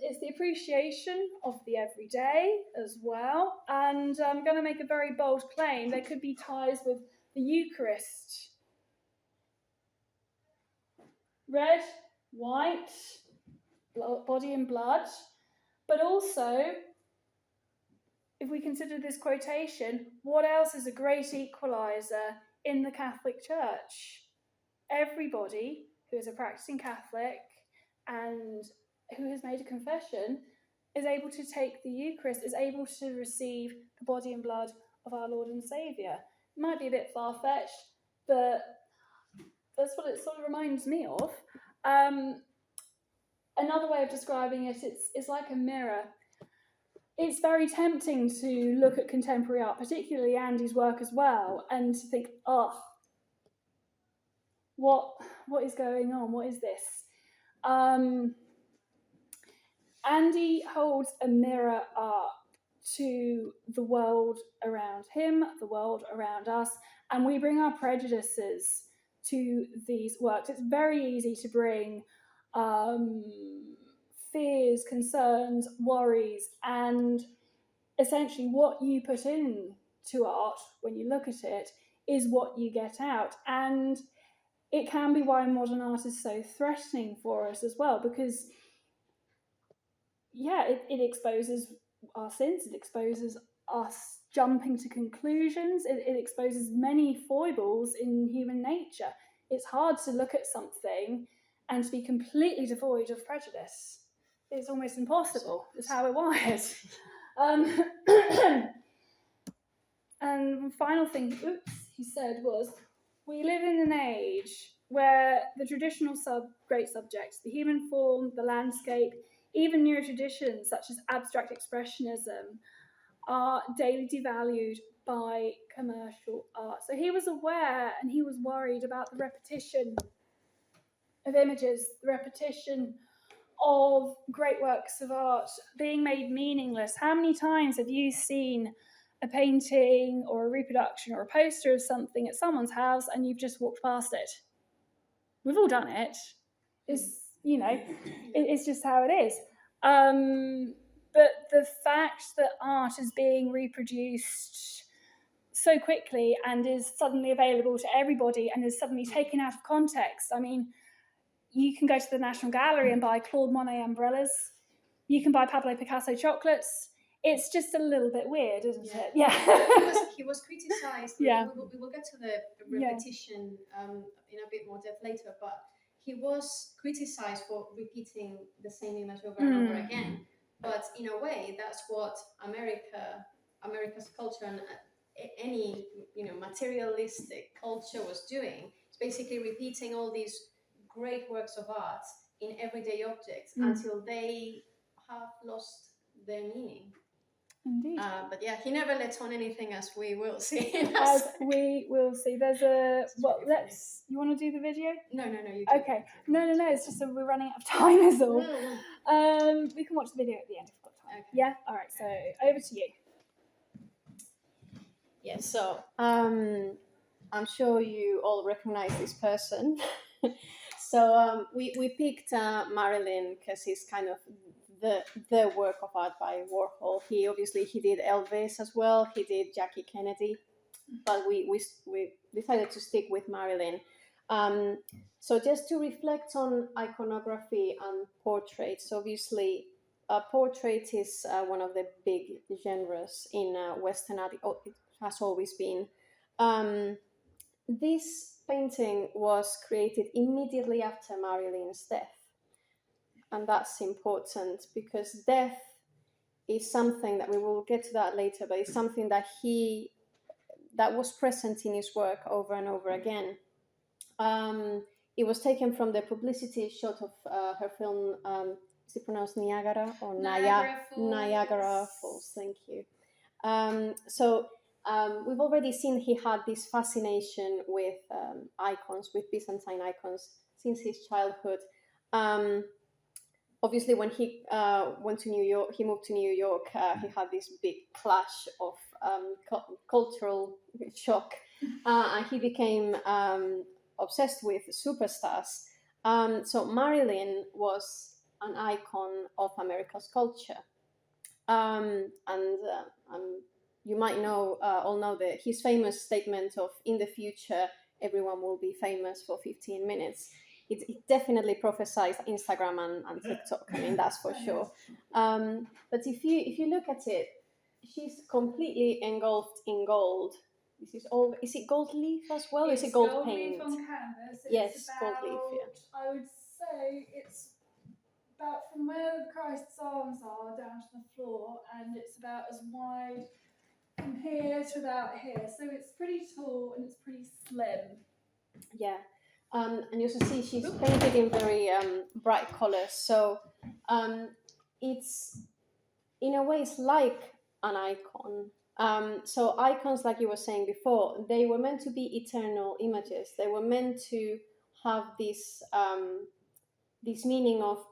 It's the appreciation of the everyday as well. And I'm going to make a very bold claim. There could be ties with the Eucharist. Red, white, body and blood. But also, if we consider this quotation, what else is a great equaliser in the Catholic Church? Everybody who is a practicing Catholic and who has made a confession is able to take the Eucharist, is able to receive the body and blood of our Lord and Saviour. It might be a bit far-fetched, but that's what it sort of reminds me of. Another way of describing it, it's like a mirror. It's very tempting to look at contemporary art, particularly Andy's work as well, and to think, oh, what is going on? What is this? Andy holds a mirror up to the world around him, the world around us, and we bring our prejudices to these works. It's very easy to bring fears, concerns, worries, and essentially what you put into art when you look at it is what you get out. And it can be why modern art is so threatening for us as well, because it exposes our sins, it exposes us jumping to conclusions, it exposes many foibles in human nature. It's hard to look at something and to be completely devoid of prejudice. It's almost impossible. It's how we're wired. And the final thing, he said was, we live in an age where the traditional great subjects, the human form, the landscape, even newer traditions such as abstract expressionism, are daily devalued by commercial art. So he was aware and he was worried about the repetition of images, the repetition of great works of art being made meaningless. How many times have you seen a painting or a reproduction or a poster of something at someone's house and you've just walked past it? We've all done it. It's, it's just how it is. But the fact that art is being reproduced so quickly and is suddenly available to everybody and is suddenly taken out of context. I mean, you can go to the National Gallery and buy Claude Monet umbrellas. You can buy Pablo Picasso chocolates. It's just a little bit weird, isn't it? Yeah. He was criticised. Yeah. We will get to the repetition in a bit more depth later, but he was criticised for repeating the same image over and over again. But in a way, that's what America's culture and any materialistic culture was doing. It's basically repeating all these great works of art in everyday objects until they have lost their meaning. Indeed. But yeah, he never let on anything, as we will see. As we will see. There's a... You want to do the video? No, you do. Okay. No, it's just that we're running out of time is all. We can watch the video at the end if we've got time. Okay. Yeah? All right, so over to you. Yeah, so I'm sure you all recognize this person. So we picked Marilyn because he's kind of the work of art by Warhol. He did Elvis as well. He did Jackie Kennedy, but we decided to stick with Marilyn. So just to reflect on iconography and portraits, obviously a portrait is one of the big genres in Western art. It has always been. This painting was created immediately after Marilyn's death. And that's important because death is something that we will get to that later, but it's something that was present in his work over and over again. It was taken from the publicity shot of her film, is it pronounced Niagara or Niagara Falls? Niagara Falls, thank you. So we've already seen he had this fascination with icons, with Byzantine icons, since his childhood. obviously, when he went to New York, he moved to New York. He had this big clash of cultural shock, and he became obsessed with superstars. So Marilyn was an icon of America's culture, and you might all know that his famous statement of "in the future, everyone will be famous for 15 minutes." It definitely prophesied Instagram and TikTok. I mean, that's for sure. But if you look at it, she's completely engulfed in gold. This is all. Is it gold leaf as well? It's Is it gold gold paint? leaf on canvas. It's Yes, gold about, leaf, yeah. I would say it's about from where Christ's arms are down to the floor, and it's about as wide from here to about here. So it's pretty tall and it's pretty slim. Yeah. And you also see she's painted in very bright colors. So it's, in a way, it's like an icon. So icons, like you were saying before, they were meant to be eternal images. They were meant to have this this meaning of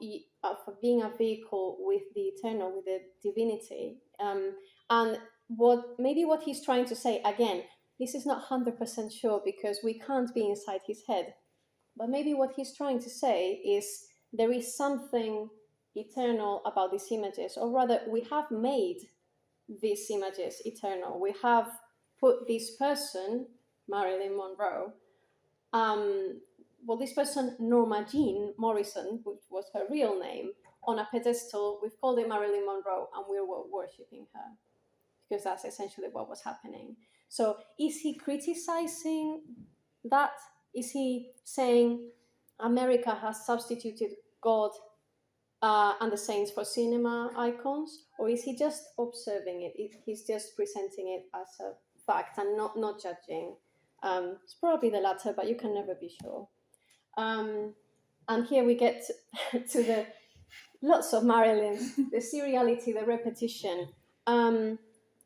being a vehicle with the eternal, with the divinity. And what he's trying to say, again, this is not 100% sure because we can't be inside his head. But maybe what he's trying to say is there is something eternal about these images, or rather, we have made these images eternal. We have put this person, Marilyn Monroe, this person, Norma Jean Morrison, which was her real name, on a pedestal. We've called it Marilyn Monroe, and we're worshipping her because that's essentially what was happening. So, is he criticizing that? Is he saying America has substituted God and the saints for cinema icons, or is he just observing it? He's just presenting it as a fact and not judging. It's probably the latter, but you can never be sure. And here we get to the lots of Marilyns, the seriality, the repetition.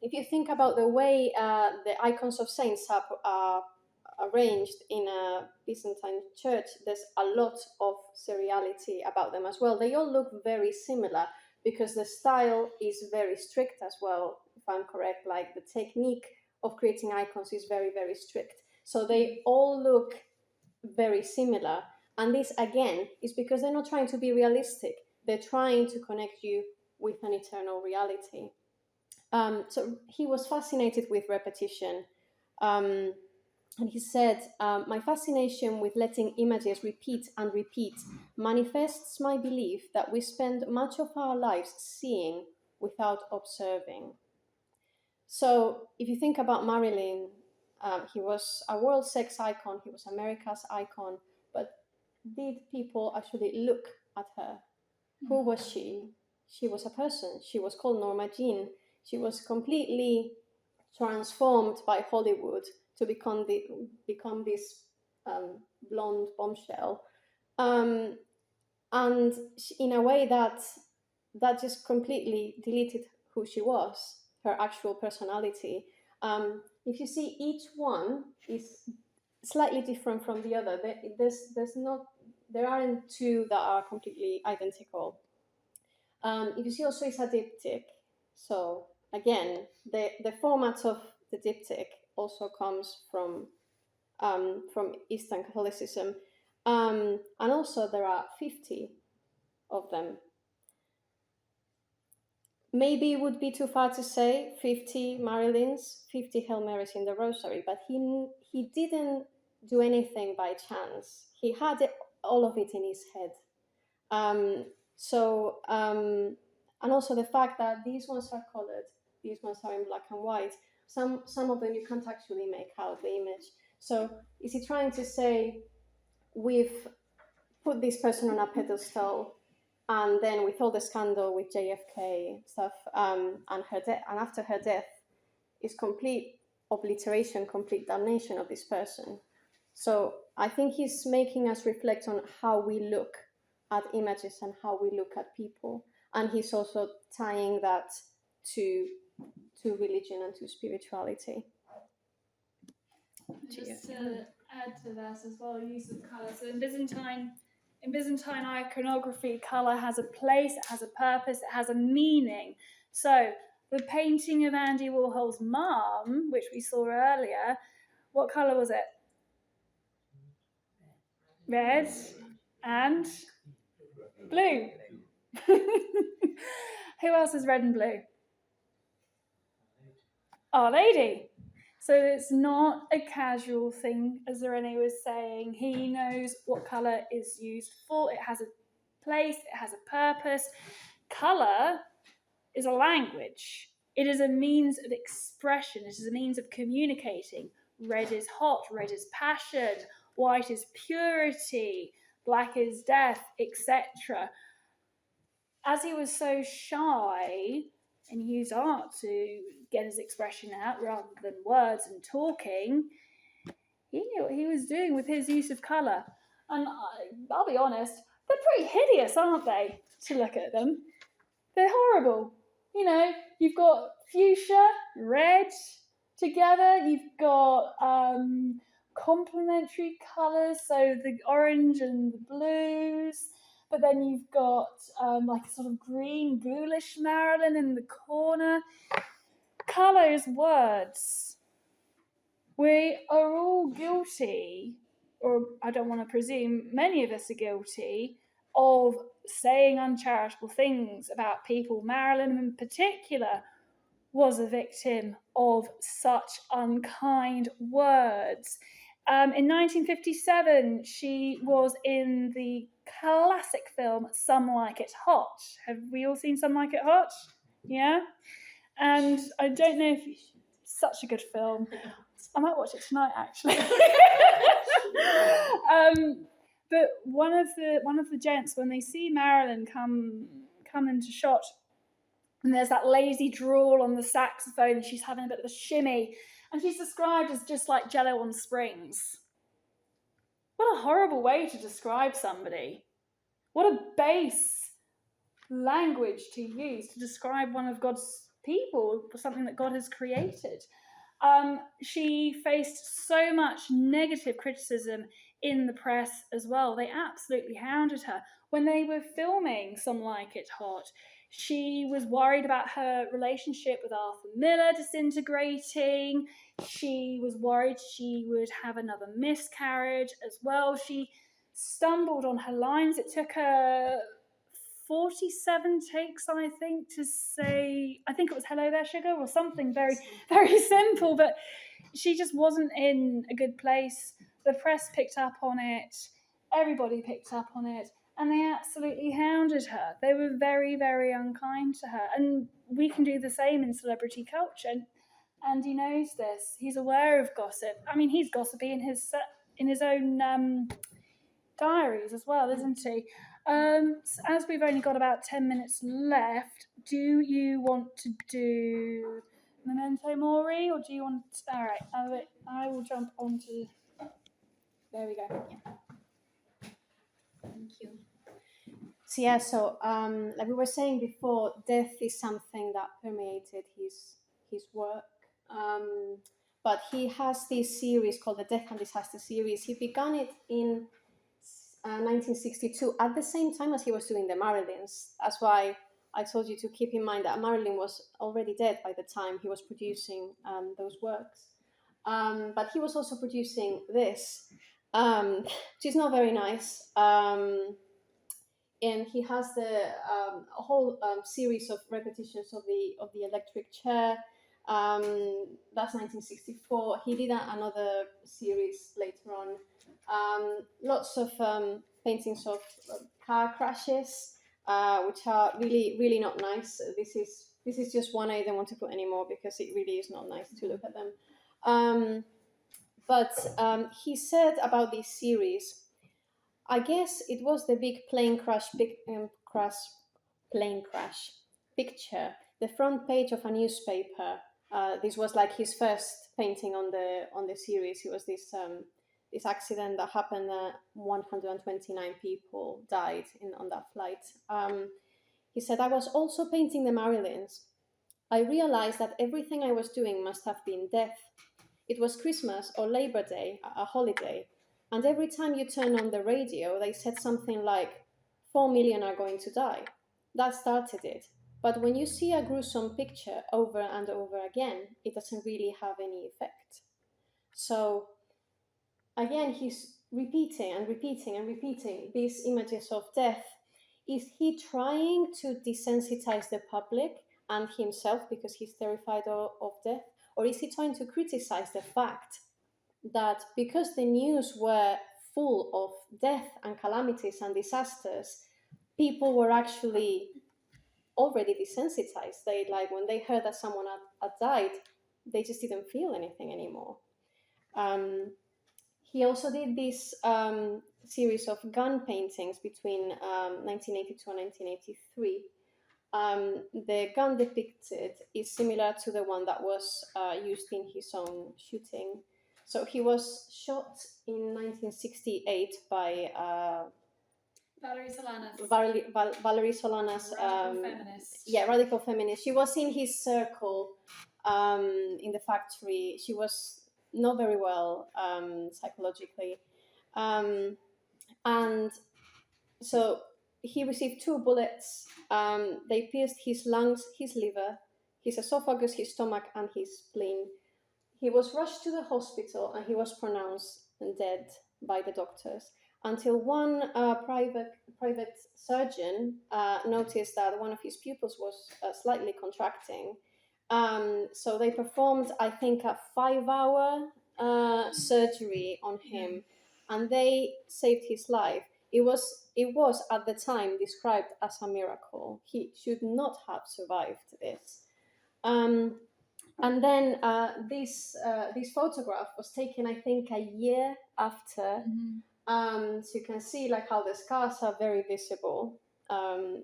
If you think about the way the icons of saints are arranged in a Byzantine church, there's a lot of seriality about them as well. They all look very similar because the style is very strict as well, if I'm correct. Like the technique of creating icons is very, very strict. So they all look very similar. And this, again, is because they're not trying to be realistic. They're trying to connect you with an eternal reality. So he was fascinated with repetition. And he said, my fascination with letting images repeat and repeat manifests my belief that we spend much of our lives seeing without observing. So if you think about Marilyn, he was a world sex icon, he was America's icon, but did people actually look at her? Who was she? She was a person. She was called Norma Jean. She was completely transformed by Hollywood to become this blonde bombshell, and in a way that just completely deleted who she was, her actual personality. If you see, each one is slightly different from the other. There aren't two that are completely identical. If you see, also it's a diptych. So again, the format of the diptych also comes from Eastern Catholicism, and also there are 50 of them. Maybe it would be too far to say 50 Marilyns, 50 Hail Marys in the Rosary, but he didn't do anything by chance. He had all of it in his head. And also the fact that these ones are colored, these ones are in black and white. Some of them you can't actually make out the image. So is he trying to say, we've put this person on a pedestal, and then with all the scandal with JFK stuff, and after her death, is complete obliteration, complete damnation of this person. So I think he's making us reflect on how we look at images and how we look at people. And he's also tying that to religion and to spirituality. Just to add to that as well, use of colour. So in Byzantine In Byzantine iconography, colour has a place, it has a purpose, it has a meaning. So the painting of Andy Warhol's mum, which we saw earlier, what colour was it? Red and blue. Who else is red and blue? Our Lady. So it's not a casual thing, as Irene was saying. He knows what colour is used for. It has a place, it has a purpose. Colour is a language. It is a means of expression. It is a means of communicating. Red is hot, red is passion, white is purity, black is death, etc. As he was so shy, and he used art to get his expression out rather than words and talking, he knew what he was doing with his use of colour. And I'll be honest, they're pretty hideous, aren't they, to look at them? They're horrible. You know, you've got fuchsia, red together, you've got complementary colours, so the orange and the blues, but then you've got like a sort of green, ghoulish Marilyn in the corner. Colour is words. We are all guilty, or I don't want to presume, many of us are guilty of saying uncharitable things about people. Marilyn in particular was a victim of such unkind words. In 1957, she was in the classic film Some Like It Hot. Have we all seen Some Like It Hot? Yeah? And I don't know if... Such a good film. I might watch it tonight, actually. But one of the gents, when they see Marilyn come into shot, and there's that lazy drawl on the saxophone, and she's having a bit of a shimmy, and she's described as just like Jello on springs. What a horrible way to describe somebody. What a base language to use to describe one of God's people, something that God has created. She faced so much negative criticism in the press as well. They absolutely hounded her. When they were filming Some Like It Hot, she was worried about her relationship with Arthur Miller disintegrating. She was worried she would have another miscarriage as well. She stumbled on her lines. It took her 47 takes, I think, to say, I think it was hello there, sugar, or something very, very simple, but she just wasn't in a good place. The press picked up on it, everybody picked up on it, and they absolutely hounded her. They were very, very unkind to her, and we can do the same in celebrity culture, and he knows this. He's aware of gossip. I mean, he's gossipy in his own diaries as well, isn't he? As we've only got about 10 minutes left, do you want to do Memento Mori, or do you want... All right, I will jump onto... There we go. Thank you. So yeah, like we were saying before, death is something that permeated his work. But he has this series called the Death and Disaster series. He began it in 1962, at the same time as he was doing the Marilyns. That's why I told you to keep in mind that Marilyn was already dead by the time he was producing those works. But he was also producing this, which is not very nice. And he has a whole series of repetitions of the electric chair. That's 1964. He did another series later on. Lots of paintings of car crashes, which are really, really not nice. This is just one I don't want to put anymore because it really is not nice to look at them. But he said about this series, I guess it was the big plane crash picture, the front page of a newspaper. This was like his first painting on the series. It was this accident that happened. 129 people died on that flight. He said, I was also painting the Marilyns. I realized that everything I was doing must have been death. It was Christmas or Labor Day, a holiday. And every time you turn on the radio, they said something like 4 million are going to die. That started it. But when you see a gruesome picture over and over again, it doesn't really have any effect. So again, he's repeating and repeating and repeating these images of death. Is he trying to desensitize the public and himself because he's terrified of death? Or is he trying to criticize the fact that because the news were full of death and calamities and disasters, people were actually already desensitized? They, like, when they heard that someone had died, they just didn't feel anything anymore. He also did this series of gun paintings between 1982 and 1983. The gun depicted is similar to the one that was used in his own shooting. So he was shot in 1968 by Valerie Solanas. Valerie Solanas. Radical feminist. Yeah, radical feminist. She was in his circle in the factory. She was not very well psychologically. And so he received 2 bullets. They pierced his lungs, his liver, his esophagus, his stomach, and his spleen. He was rushed to the hospital and he was pronounced dead by the doctors until one private surgeon noticed that one of his pupils was slightly contracting. So they performed, I think, a 5-hour surgery on him, and they saved his life. It was at the time described as a miracle. He should not have survived this. And then this photograph was taken, I think, a year after. So you can see like how the scars are very visible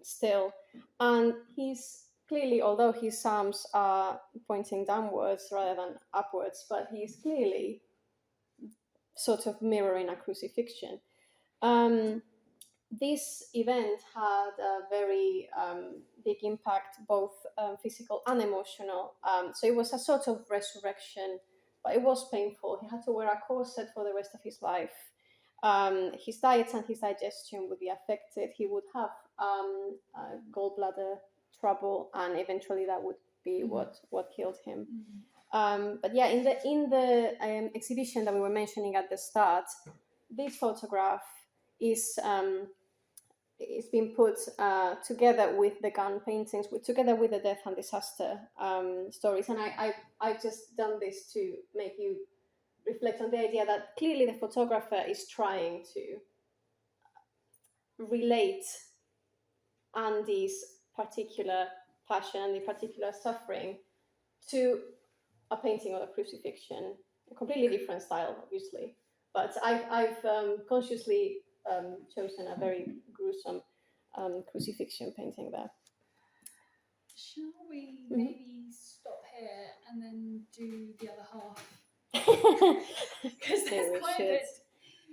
still. And he's clearly, although his arms are pointing downwards rather than upwards, but he's clearly sort of mirroring a crucifixion. This event had a very big impact, both physical and emotional. So it was a sort of resurrection, but it was painful. He had to wear a corset for the rest of his life. His diet and his digestion would be affected. He would have gallbladder trouble, and eventually that would be what killed him. But yeah, in the exhibition that we were mentioning at the start, this photograph is been put together with the gun paintings, together with the death and disaster stories. And I've just done this to make you reflect on the idea that clearly the photographer is trying to relate Andy's particular passion and the particular suffering to a painting of a crucifixion, a completely different style, obviously. But I've consciously chosen a very gruesome crucifixion painting there. Shall we maybe stop here and then do the other half? Because there's quite a bit.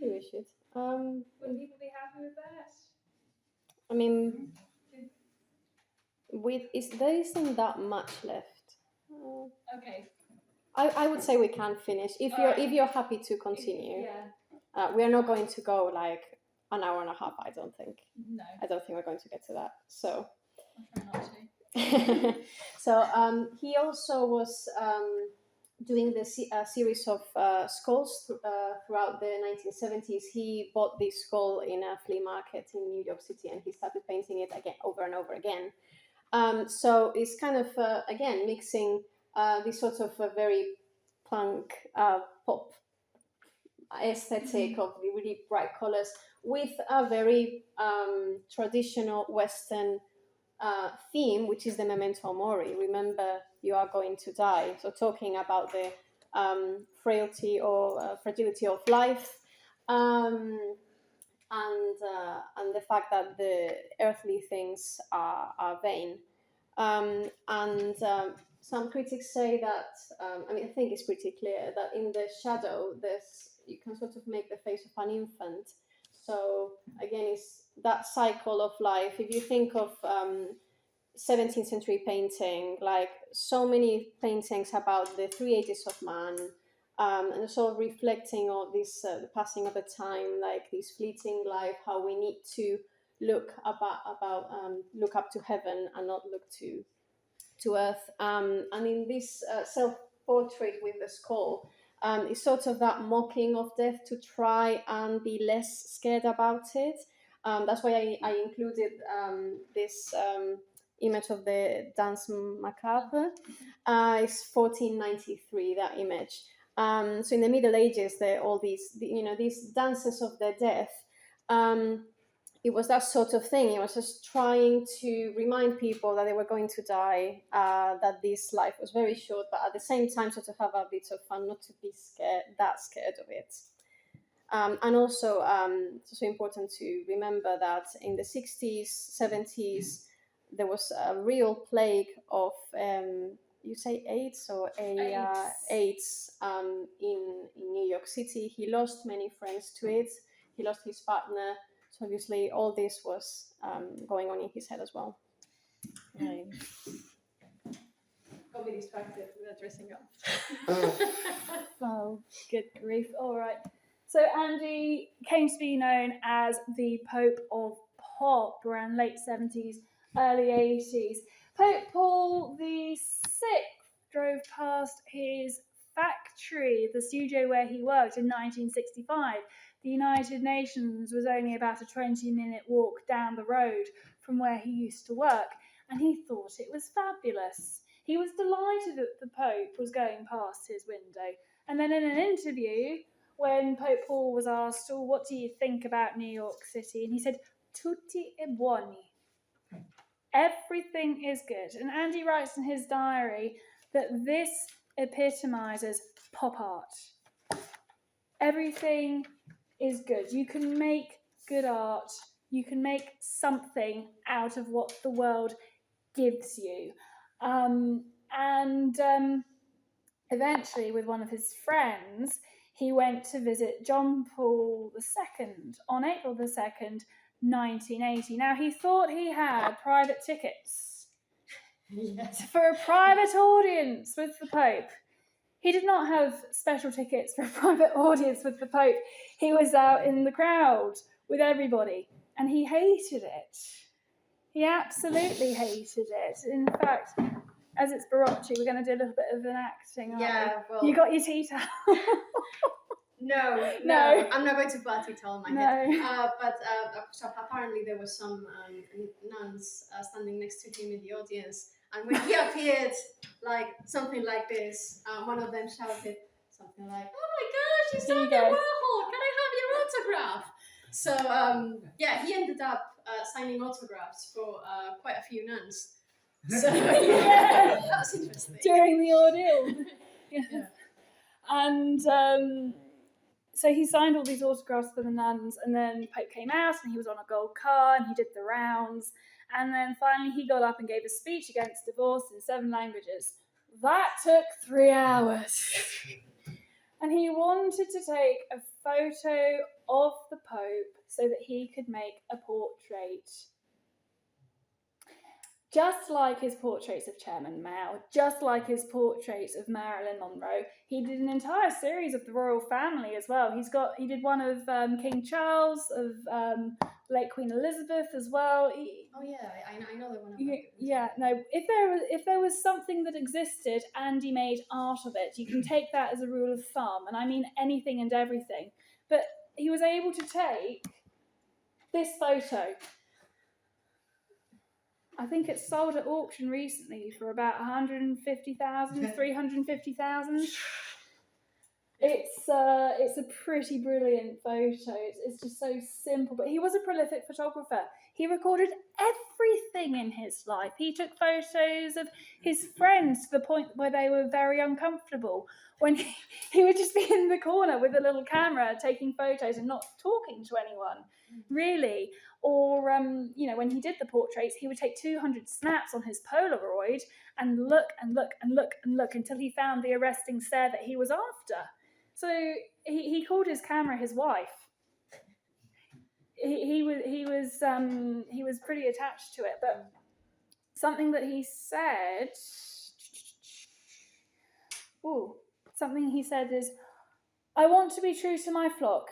We should. Would people be happy with that? I mean, there isn't that much left. Okay. I would say we can finish if you're happy to continue. Yeah. We are not going to go like an hour and a half. I don't think. No. I don't think we're going to get to that. So. I'll try not to. So he also was doing the series of skulls throughout the 1970s. He bought this skull in a flea market in New York City, and he started painting it again over and over again. So it's kind of again mixing this sort of a very punk pop aesthetic of the really bright colors with a very traditional Western theme, which is the memento mori. Remember, you are going to die. So talking about the frailty or fragility of life, and the fact that the earthly things are vain. Some critics say that, I think it's pretty clear that in the shadow, you can sort of make the face of an infant. So again, it's that cycle of life. If you think of 17th century painting, like so many paintings about the 3 ages of man, and sort of reflecting on this the passing of the time, like this fleeting life, how we need to look look up to heaven and not look to earth. And in this self-portrait with the skull, it's sort of that mocking of death to try and be less scared about it. That's why I included this image of the Danse Macabre. It's 1493, that image. So in the Middle Ages, there are all these dances of the death. It was that sort of thing. It was just trying to remind people that they were going to die, that this life was very short, but at the same time, sort of have a bit of fun, not to be scared of it. And also, it's also important to remember that in the 60s, 70s, there was a real plague of, you say AIDS or AIDS in New York City. He lost many friends to it. He lost his partner. So obviously all this was going on in his head as well. Right. Got me distracted with dressing up. Oh, good grief. All right. So Andy came to be known as the Pope of Pop around late 70s, early 80s. Pope Paul VI drove past his factory, the studio where he worked, in 1965. The United Nations was only about a 20-minute walk down the road from where he used to work, and he thought it was fabulous. He was delighted that the Pope was going past his window. And then in an interview, when Pope Paul was asked, "Oh, what do you think about New York City?" and he said, "Tutti è buoni." Everything is good. And Andy writes in his diary that this epitomizes pop art. Everything is good. You can make good art. You can make something out of what the world gives you. Eventually, with one of his friends, he went to visit John Paul II on April the 2nd, 1980. Now, he thought he had private tickets for a private audience with the Pope. He did not have special tickets for a private audience with the Pope. He was out in the crowd with everybody, and he hated it. He absolutely hated it. In fact, as it's Barocci, we're going to do a little bit of an acting, aren't we? Well, You got your tea towel? No, I'm not going to put a tea towel on my head. No. So apparently there was some nuns standing next to him in the audience, and when he appeared, like something like this, one of them shouted something like, "Oh my gosh, it's Here you Andy go. Warhol! Can I have your autograph?" So he ended up signing autographs for quite a few nuns. So yeah, that was interesting. During the ordeal. Yeah. And so he signed all these autographs for the nuns, and then the Pope came out and he was on a gold car and he did the rounds, and then finally he got up and gave a speech against divorce in 7 languages. That took 3 hours. And he wanted to take a photo of the Pope so that he could make a portrait. Just like his portraits of Chairman Mao, just like his portraits of Marilyn Monroe, he did an entire series of the royal family as well. He did one of King Charles, of late Queen Elizabeth as well. I know the one. If there was something that existed, Andy made art of it. You can take that as a rule of thumb, and I mean anything and everything. But he was able to take this photo. I think it's sold at auction recently for about 150,000, 350,000. It's a pretty brilliant photo. It's just so simple. But he was a prolific photographer. He recorded everything in his life. He took photos of his friends to the point where they were very uncomfortable. When he would just be in the corner with a little camera taking photos and not talking to anyone, really. Or, when he did the portraits, he would take 200 snaps on his Polaroid and look and look and look and look until he found the arresting stare that he was after. So he called his camera his wife. He was pretty attached to it. But something that he said. something he said is, I want to be true to my flock.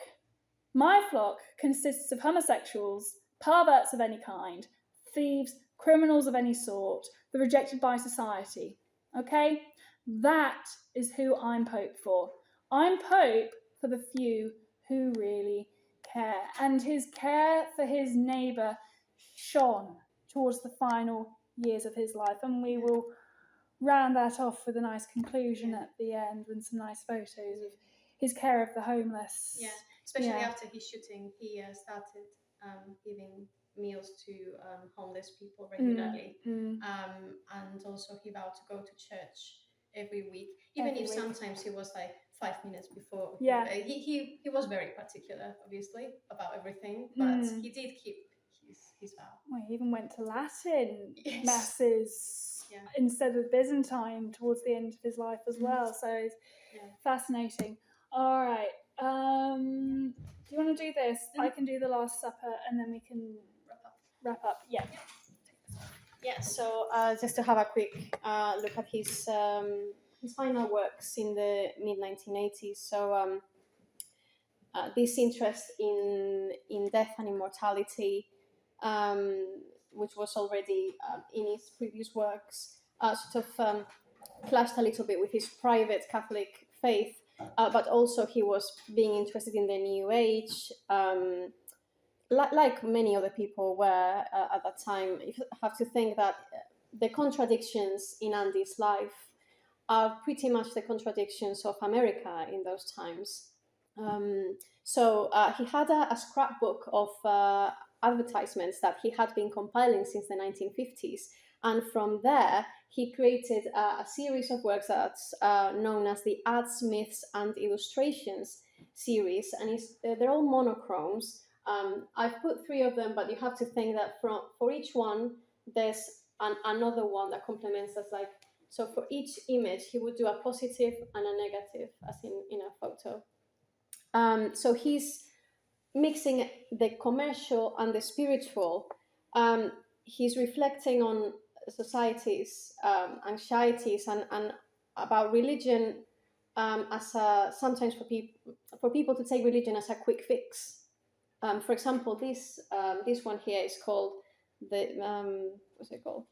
My flock consists of homosexuals, perverts of any kind, thieves, criminals of any sort, the rejected by society. Okay? That is who I'm Pope for. I'm Pope for the few who really care. And his care for his neighbour shone towards the final years of his life. And we will round that off with a nice conclusion at the end with some nice photos of his care of the homeless. Yeah, especially Yeah. after his shooting, he started giving meals to homeless people regularly. And also he vowed to go to church every week, even Every if week. sometimes he was like 5 minutes before. Yeah. He was very particular, obviously, about everything, but he did keep his vow. Well, he even went to Latin Yes. masses Yeah. instead of Byzantine towards the end of his life as well. So it's fascinating. All right. Do you want to do this? I can do the Last Supper, and then we can wrap up. Yeah. Yeah, so just to have a quick look at his final works in the mid-1980s. So this interest in death and immortality, which was already in his previous works, sort of clashed a little bit with his private Catholic faith, but also he was being interested in the New Age. Like many other people were at that time, you have to think that the contradictions in Andy's life are pretty much the contradictions of America in those times. So he had a scrapbook of advertisements that he had been compiling since the 1950s. And from there, he created a series of works that's known as the Ads, Myths, and Illustrations series. And they're all monochromes. I've put 3 of them, but you have to think that for each one, there's another one that complements us. Like, so for each image, he would do a positive and a negative, as in a photo. So he's mixing the commercial and the spiritual. He's reflecting on society's anxieties and about religion as sometimes for people to take religion as a quick fix. For example, this one here is called what's it called?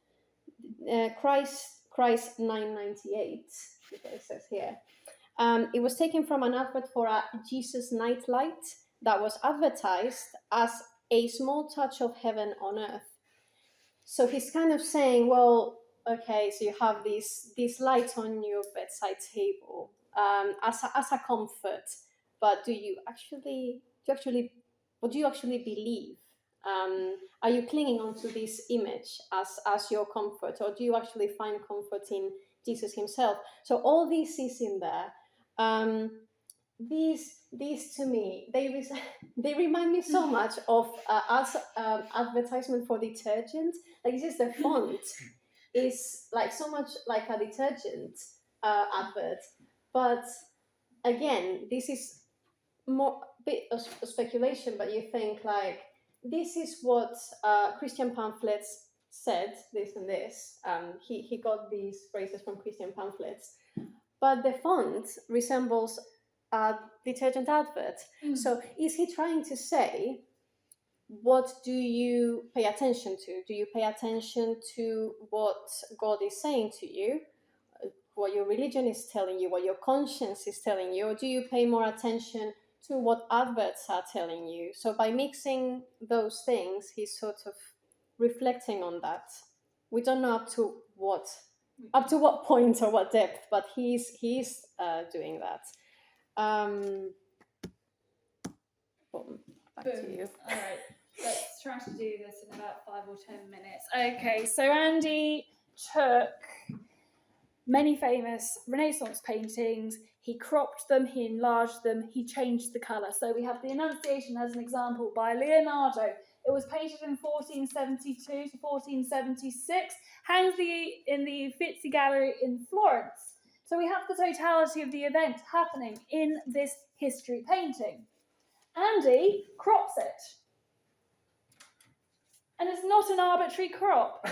Christ 998. It says here. It was taken from an advert for a Jesus nightlight that was advertised as a small touch of heaven on earth. So he's kind of saying, well, okay, so you have this light on your bedside table as a comfort, but do you actually believe? Are you clinging onto this image as your comfort, or do you actually find comfort in Jesus himself? So all this is in there. These to me, they remind me so much of us advertisement for detergent. Like, this is the font is like so much like a detergent advert, but again, this is more a bit of speculation. But you think like this is what Christian pamphlets said, this and this. He got these phrases from Christian pamphlets, but the font resembles a detergent advert. So is he trying to say, what do you pay attention to? Do you pay attention to what God is saying to you, what your religion is telling you, what your conscience is telling you, or do you pay more attention to what adverts are telling you? So by mixing those things, he's sort of reflecting on that. We don't know up to what point or what depth, but he's doing that. Back to you. All right, let's try to do this in about 5 or 10 minutes. Okay, so Andy took many famous Renaissance paintings, he cropped them, he enlarged them, he changed the colour. So we have the Annunciation as an example by Leonardo. It was painted in 1472 to 1476, hangs in the Uffizi Gallery in Florence. So we have the totality of the event happening in this history painting. Andy crops it. And it's not an arbitrary crop,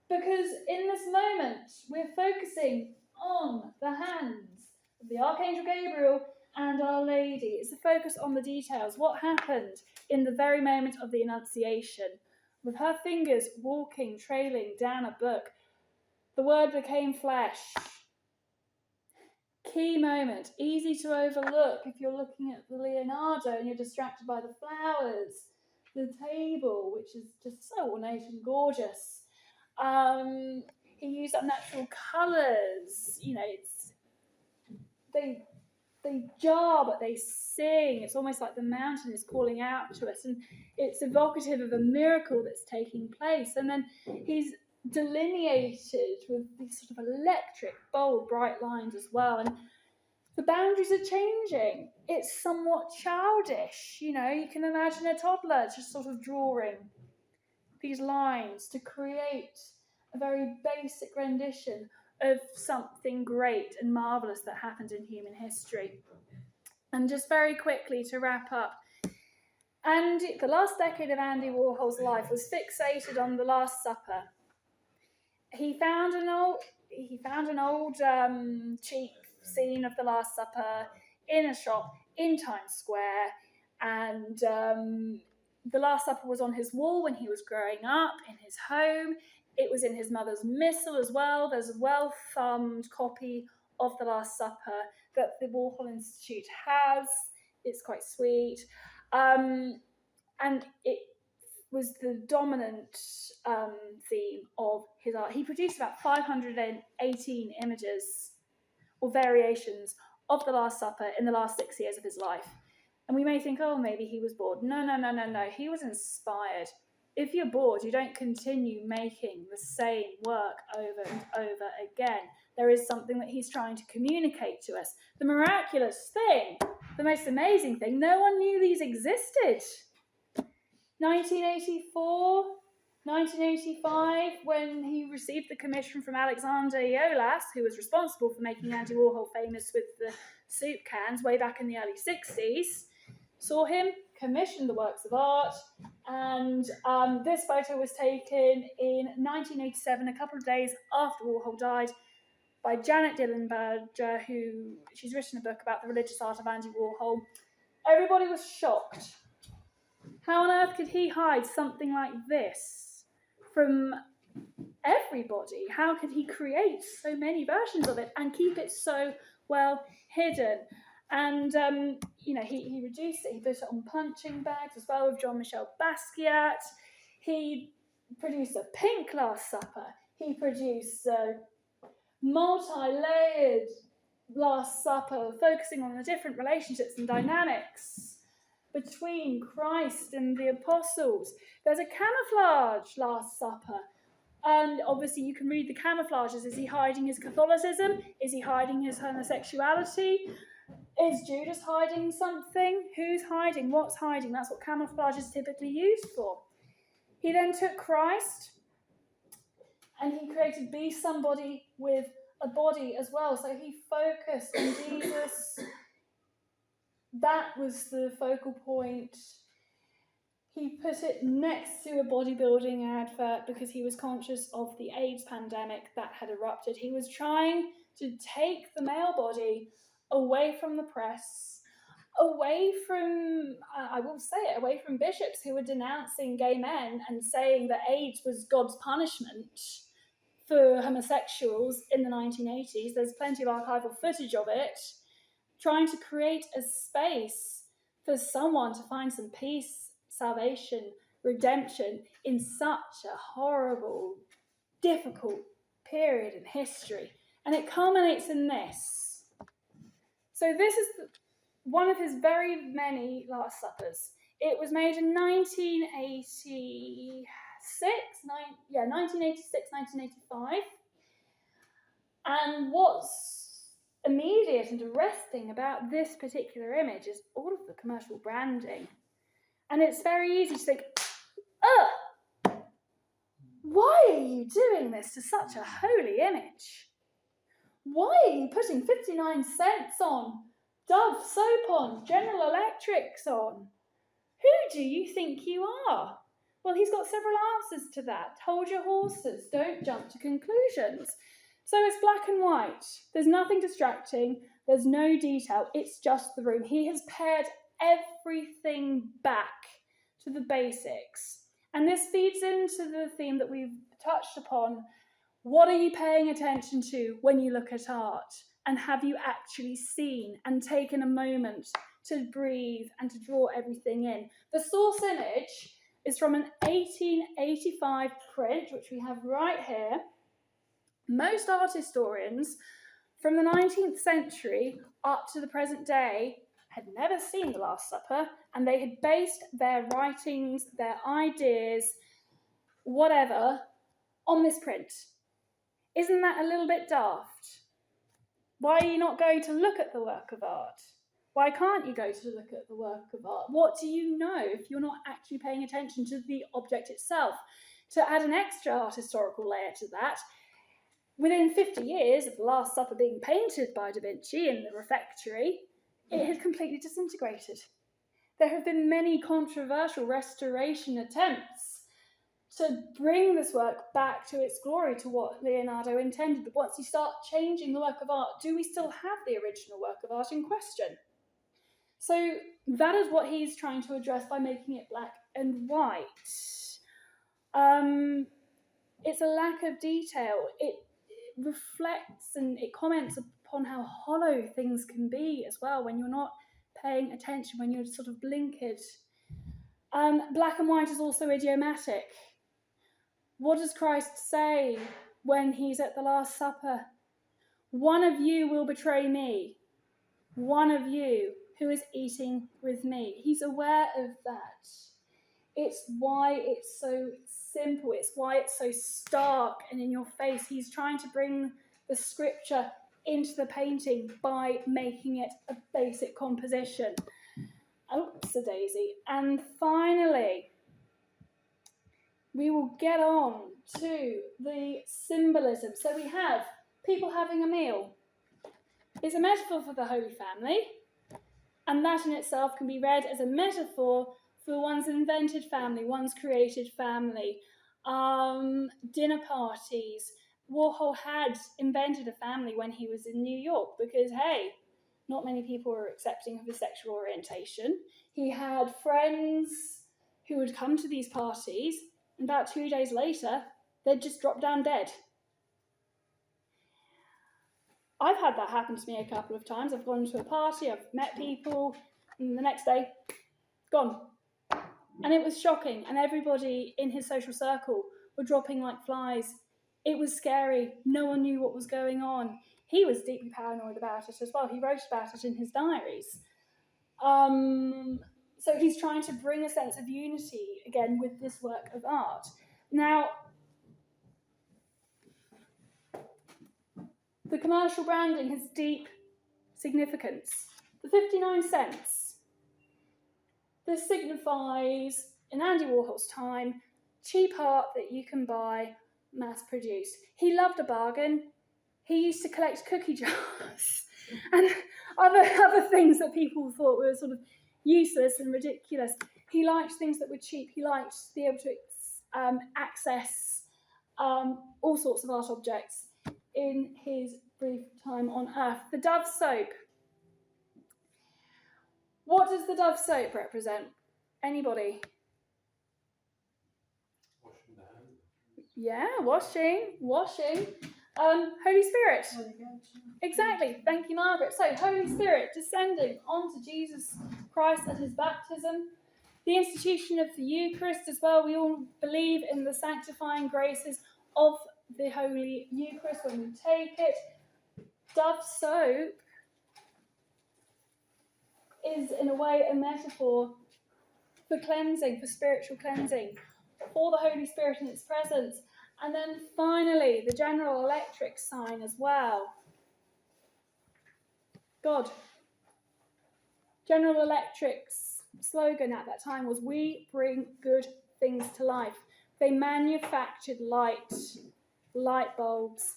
because in this moment we're focusing on the hands, the Archangel Gabriel and Our Lady. It's a focus on the details. What happened in the very moment of the Annunciation? With her fingers walking, trailing down a book, the Word became flesh. Key moment, easy to overlook if you're looking at the Leonardo and you're distracted by the flowers, the table, which is just so ornate and gorgeous. He used unnatural colours. You know, they jar, but they sing. It's almost like the mountain is calling out to us, and it's evocative of a miracle that's taking place. And then he's delineated with these sort of electric, bold, bright lines as well. And the boundaries are changing. It's somewhat childish. You know, you can imagine a toddler just sort of drawing these lines to create a very basic rendition of something great and marvellous that happened in human history. And just very quickly to wrap up, the last decade of Andy Warhol's life was fixated on the Last Supper. He found an old cheap scene of the Last Supper in a shop in Times Square, and the Last Supper was on his wall when he was growing up in his home. It was in his mother's missal as well. There's a well-thumbed copy of the Last Supper that the Warhol Institute has. It's quite sweet. And it was the dominant theme of his art. He produced about 518 images or variations of the Last Supper in the last 6 years of his life. And we may think, oh, maybe he was bored. No. He was inspired. If you're bored, you don't continue making the same work over and over again. There is something that he's trying to communicate to us. The miraculous thing, the most amazing thing, no one knew these existed. 1984, 1985, when he received the commission from Alexander Iolas, who was responsible for making Andy Warhol famous with the soup cans way back in the early 60s, saw him, commissioned the works of art, and this photo was taken in 1987, a couple of days after Warhol died, by Janet Dillenberger, she's written a book about the religious art of Andy Warhol. Everybody was shocked. How on earth could he hide something like this from everybody? How could he create so many versions of it and keep it so well hidden? And, he reduced it. He put it on punching bags as well with Jean-Michel Basquiat. He produced a pink Last Supper. He produced a multi-layered Last Supper, focusing on the different relationships and dynamics between Christ and the apostles. There's a camouflage Last Supper. And obviously you can read the camouflages. Is he hiding his Catholicism? Is he hiding his homosexuality? Is Judas hiding something? Who's hiding? What's hiding? That's what camouflage is typically used for. He then took Christ and he created Be Somebody with a body as well. So he focused on Jesus. That was the focal point. He put it next to a bodybuilding advert because he was conscious of the AIDS pandemic that had erupted. He was trying to take the male body away from the press, away from, away from bishops who were denouncing gay men and saying that AIDS was God's punishment for homosexuals in the 1980s. There's plenty of archival footage of it, trying to create a space for someone to find some peace, salvation, redemption in such a horrible, difficult period in history. And it culminates in this. So this is one of his very many Last Suppers. It was made in 1986, 1985. And what's immediate and arresting about this particular image is all of the commercial branding. And it's very easy to think, why are you doing this to such a holy image? Why are you putting 59 cents on, Dove soap on, General Electrics on? Who do you think you are? Well, he's got several answers to that. Hold your horses, don't jump to conclusions. So it's black and white. There's nothing distracting. There's no detail. It's just the room. He has pared everything back to the basics. And this feeds into the theme that we've touched upon. What are you paying attention to when you look at art? And have you actually seen and taken a moment to breathe and to draw everything in? The source image is from an 1885 print, which we have right here. Most art historians from the 19th century up to the present day had never seen The Last Supper, and they had based their writings, their ideas, whatever, on this print. Isn't that a little bit daft? Why are you not going to look at the work of art? Why can't you go to look at the work of art? What do you know if you're not actually paying attention to the object itself? To add an extra art historical layer to that, within 50 years of The Last Supper being painted by Da Vinci in the refectory, it had completely disintegrated. There have been many controversial restoration attempts to bring this work back to its glory, to what Leonardo intended. But once you start changing the work of art, do we still have the original work of art in question? So that is what he's trying to address by making it black and white. It's a lack of detail. It reflects and it comments upon how hollow things can be as well when you're not paying attention, when you're sort of blinkered. Black and white is also idiomatic. What does Christ say when he's at the Last Supper? One of you will betray me. One of you who is eating with me. He's aware of that. It's why it's so simple. It's why it's so stark and in your face. He's trying to bring the scripture into the painting by making it a basic composition. Oops, a daisy. And finally, we will get on to the symbolism. So we have people having a meal. It's a metaphor for the Holy Family, and that in itself can be read as a metaphor for one's invented family, one's created family. Dinner parties. Warhol had invented a family when he was in New York because, hey, not many people were accepting of his sexual orientation. He had friends who would come to these parties, and about 2 days later, they'd just drop down dead. I've had that happen to me a couple of times. I've gone to a party, I've met people, and the next day, gone. And it was shocking, and everybody in his social circle were dropping like flies. It was scary. No one knew what was going on. He was deeply paranoid about it as well. He wrote about it in his diaries. So he's trying to bring a sense of unity, again, with this work of art. Now, the commercial branding has deep significance. The 59 cents. This signifies, in Andy Warhol's time, cheap art that you can buy mass-produced. He loved a bargain. He used to collect cookie jars and other things that people thought were sort of useless and ridiculous. He liked things that were cheap. He liked to be able to access all sorts of art objects in his brief time on Earth. The Dove soap. What does the Dove soap represent? Anybody? Washing the hands. Yeah, washing. Holy Spirit. Exactly. Thank you, Margaret. So, Holy Spirit descending onto Jesus Christ at his baptism. The institution of the Eucharist as well. We all believe in the sanctifying graces of the Holy Eucharist when we take it. Dove soap is, in a way, a metaphor for cleansing, for spiritual cleansing, for the Holy Spirit in its presence. And then finally, the General Electric sign as well. God. General Electric's slogan at that time was, "We bring good things to life." They manufactured light bulbs.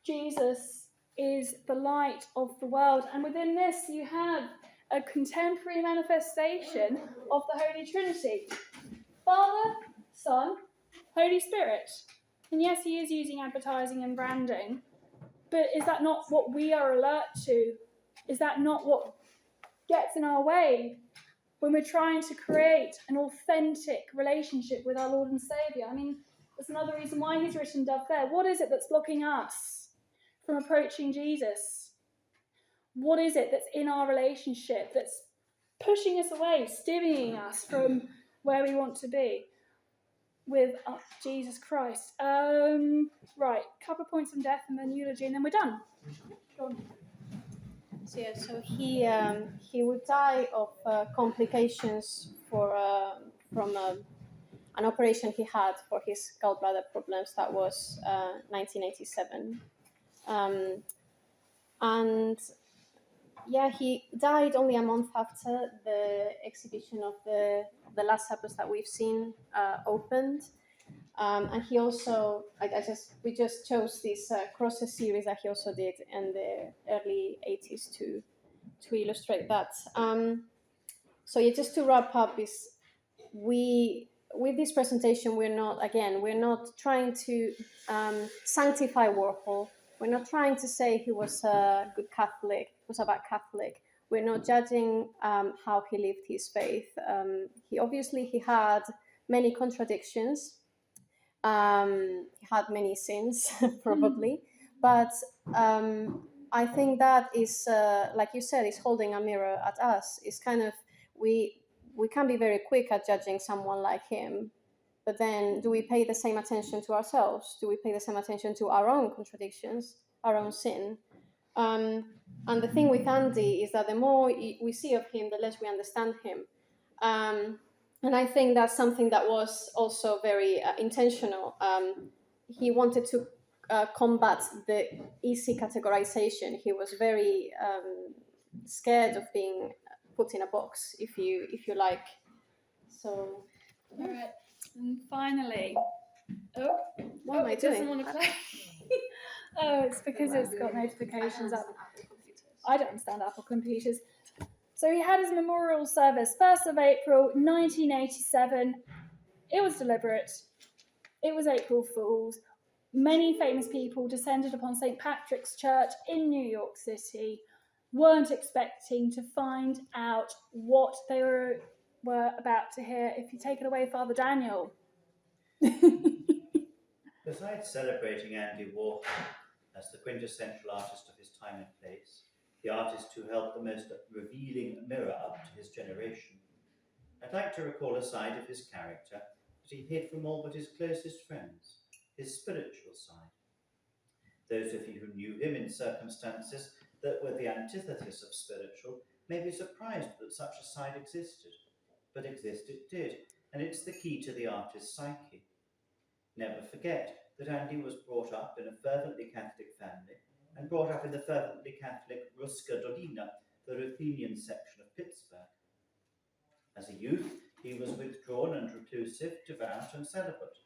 Jesus is the light of the world. And within this, you have a contemporary manifestation of the Holy Trinity. Father, Son, Holy Spirit. And yes, he is using advertising and branding, but is that not what we are alert to Is that not what gets in our way when we're trying to create an authentic relationship with our Lord and Saviour? I mean, that's another reason why he's written Dove Fair. What is it that's blocking us from approaching Jesus? What is it that's in our relationship that's pushing us away, stymieing us from where we want to be with Jesus Christ? Right, couple of points on death and then eulogy, and then we're done. Go on. So yeah, so he would die of complications from an operation he had for his gallbladder problems. That was 1987, and yeah, he died only a month after the exhibition of the Last Suppers that we've seen opened. And he also, we just chose this crosses series that he also did in the early 80s to illustrate that. So yeah, just to wrap up, is with this presentation, we're not trying to sanctify Warhol. We're not trying to say he was a good Catholic, was a bad Catholic. We're not judging how he lived his faith. He had many contradictions. He had many sins, probably, but I think that is, like you said, is holding a mirror at us. It's kind of we can be very quick at judging someone like him, but then do we pay the same attention to ourselves? Do we pay the same attention to our own contradictions, our own sin? And the thing with Andy is that the more we see of him, the less we understand him. And I think that's something that was also very intentional. He wanted to combat the easy categorization. He was very scared of being put in a box, if you like. So, All right, and finally, what am I it doesn't doing? want to play. Oh, it's because it's got notifications up. I don't understand Apple computers. So he had his memorial service, 1st of April, 1987. It was deliberate. It was April Fool's. Many famous people descended upon St. Patrick's Church in New York City, weren't expecting to find out what they were about to hear. If you take it away, Father Daniel. Besides celebrating Andy Warhol as the quintessential artist of his time and place, the artist who held the most revealing mirror up to his generation, I'd like to recall a side of his character that he hid from all but his closest friends, his spiritual side. Those of you who knew him in circumstances that were the antithesis of spiritual may be surprised that such a side existed, but exist it did, and it's the key to the artist's psyche. Never forget that Andy was brought up in a fervently Catholic family and brought up in the fervently Catholic Ruska Dolina, the Ruthenian section of Pittsburgh. As a youth, he was withdrawn and reclusive, devout and celibate,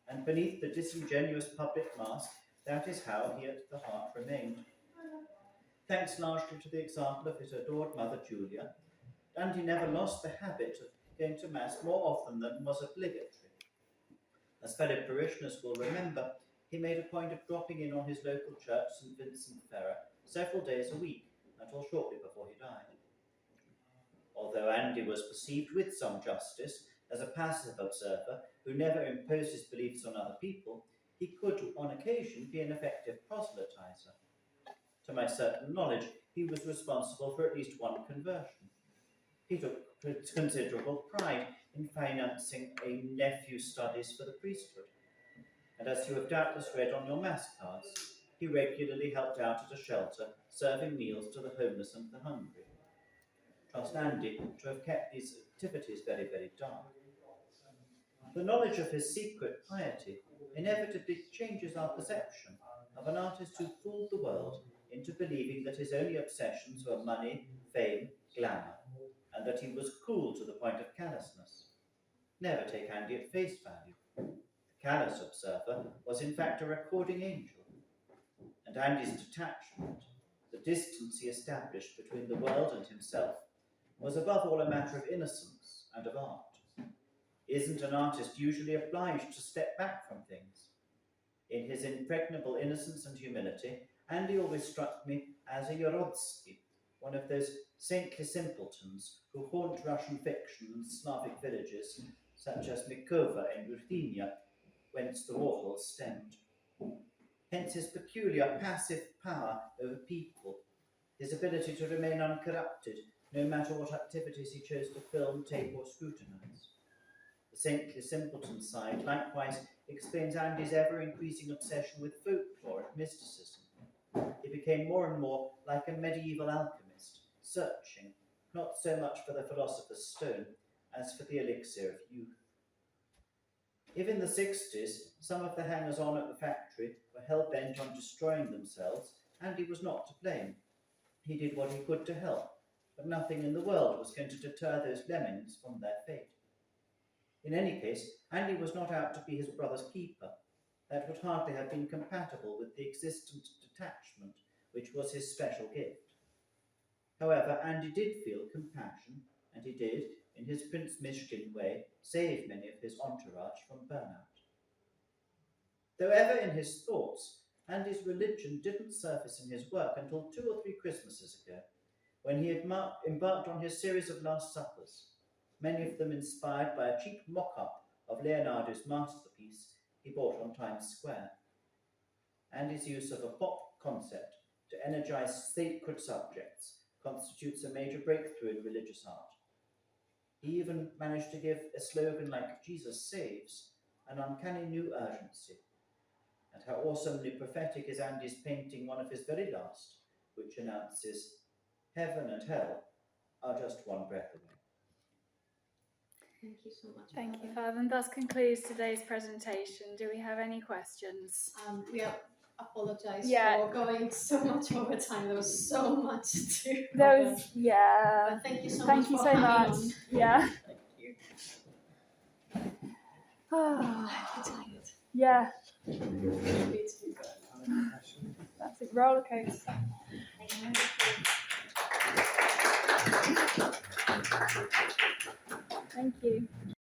and beneath the disingenuous public mask, that is how he at the heart remained. Thanks largely to the example of his adored mother Julia, Andy never lost the habit of going to Mass more often than was obligatory. As fellow parishioners will remember, he made a point of dropping in on his local church, St. Vincent Ferrer, several days a week, until shortly before he died. Although Andy was perceived with some justice as a passive observer who never imposed his beliefs on other people, he could, on occasion, be an effective proselytizer. To my certain knowledge, he was responsible for at least one conversion. He took considerable pride in financing a nephew's studies for the priesthood. And as you have doubtless read on your Mass cards, he regularly helped out at a shelter, serving meals to the homeless and the hungry. Trust Andy to have kept these activities very, very dark. The knowledge of his secret piety inevitably changes our perception of an artist who fooled the world into believing that his only obsessions were money, fame, glamour, and that he was cool to the point of callousness. Never take Andy at face value. The callous observer was in fact a recording angel, and Andy's detachment, the distance he established between the world and himself, was above all a matter of innocence and of art. Isn't an artist usually obliged to step back from things? In his impregnable innocence and humility, Andy always struck me as a Yorodsky, one of those saintly simpletons who haunt Russian fiction and Slavic villages, such as Mikova in Ruthenia, whence the Warhols stemmed. Hence his peculiar passive power over people, his ability to remain uncorrupted, no matter what activities he chose to film, tape, or scrutinize. The saintly simpleton side likewise explains Andy's ever-increasing obsession with folklore and mysticism. He became more and more like a medieval alchemist, searching not so much for the philosopher's stone as for the elixir of youth. If in the 60s some of the hangers-on at the factory were hell-bent on destroying themselves, Andy was not to blame. He did what he could to help, but nothing in the world was going to deter those lemmings from their fate. In any case, Andy was not out to be his brother's keeper. That would hardly have been compatible with the existent detachment, which was his special gift. However, Andy did feel compassion, and he did, in his Prince Mishkin way, save many of his entourage from burnout. Though ever in his thoughts, Andy's religion didn't surface in his work until 2 or 3 Christmases ago, when he had embarked on his series of Last Suppers, many of them inspired by a cheap mock-up of Leonardo's masterpiece he bought on Times Square. Andy's use of a pop concept to energize sacred subjects constitutes a major breakthrough in religious art. He even managed to give a slogan like Jesus Saves an uncanny new urgency. And how awesomely prophetic is Andy's painting, one of his very last, which announces, "Heaven and hell are just one breath away." Thank you so much. Thank you, Father. And thus concludes today's presentation. Do we have any questions? We apologize Yeah. for going so much over time. There was so much to There cover. was, yeah. But thank you so Thank much you for so hanging much. on. Yeah. Thank you. Ah, I'm tired. yeah. Me too. That's a roller coaster. Thank you.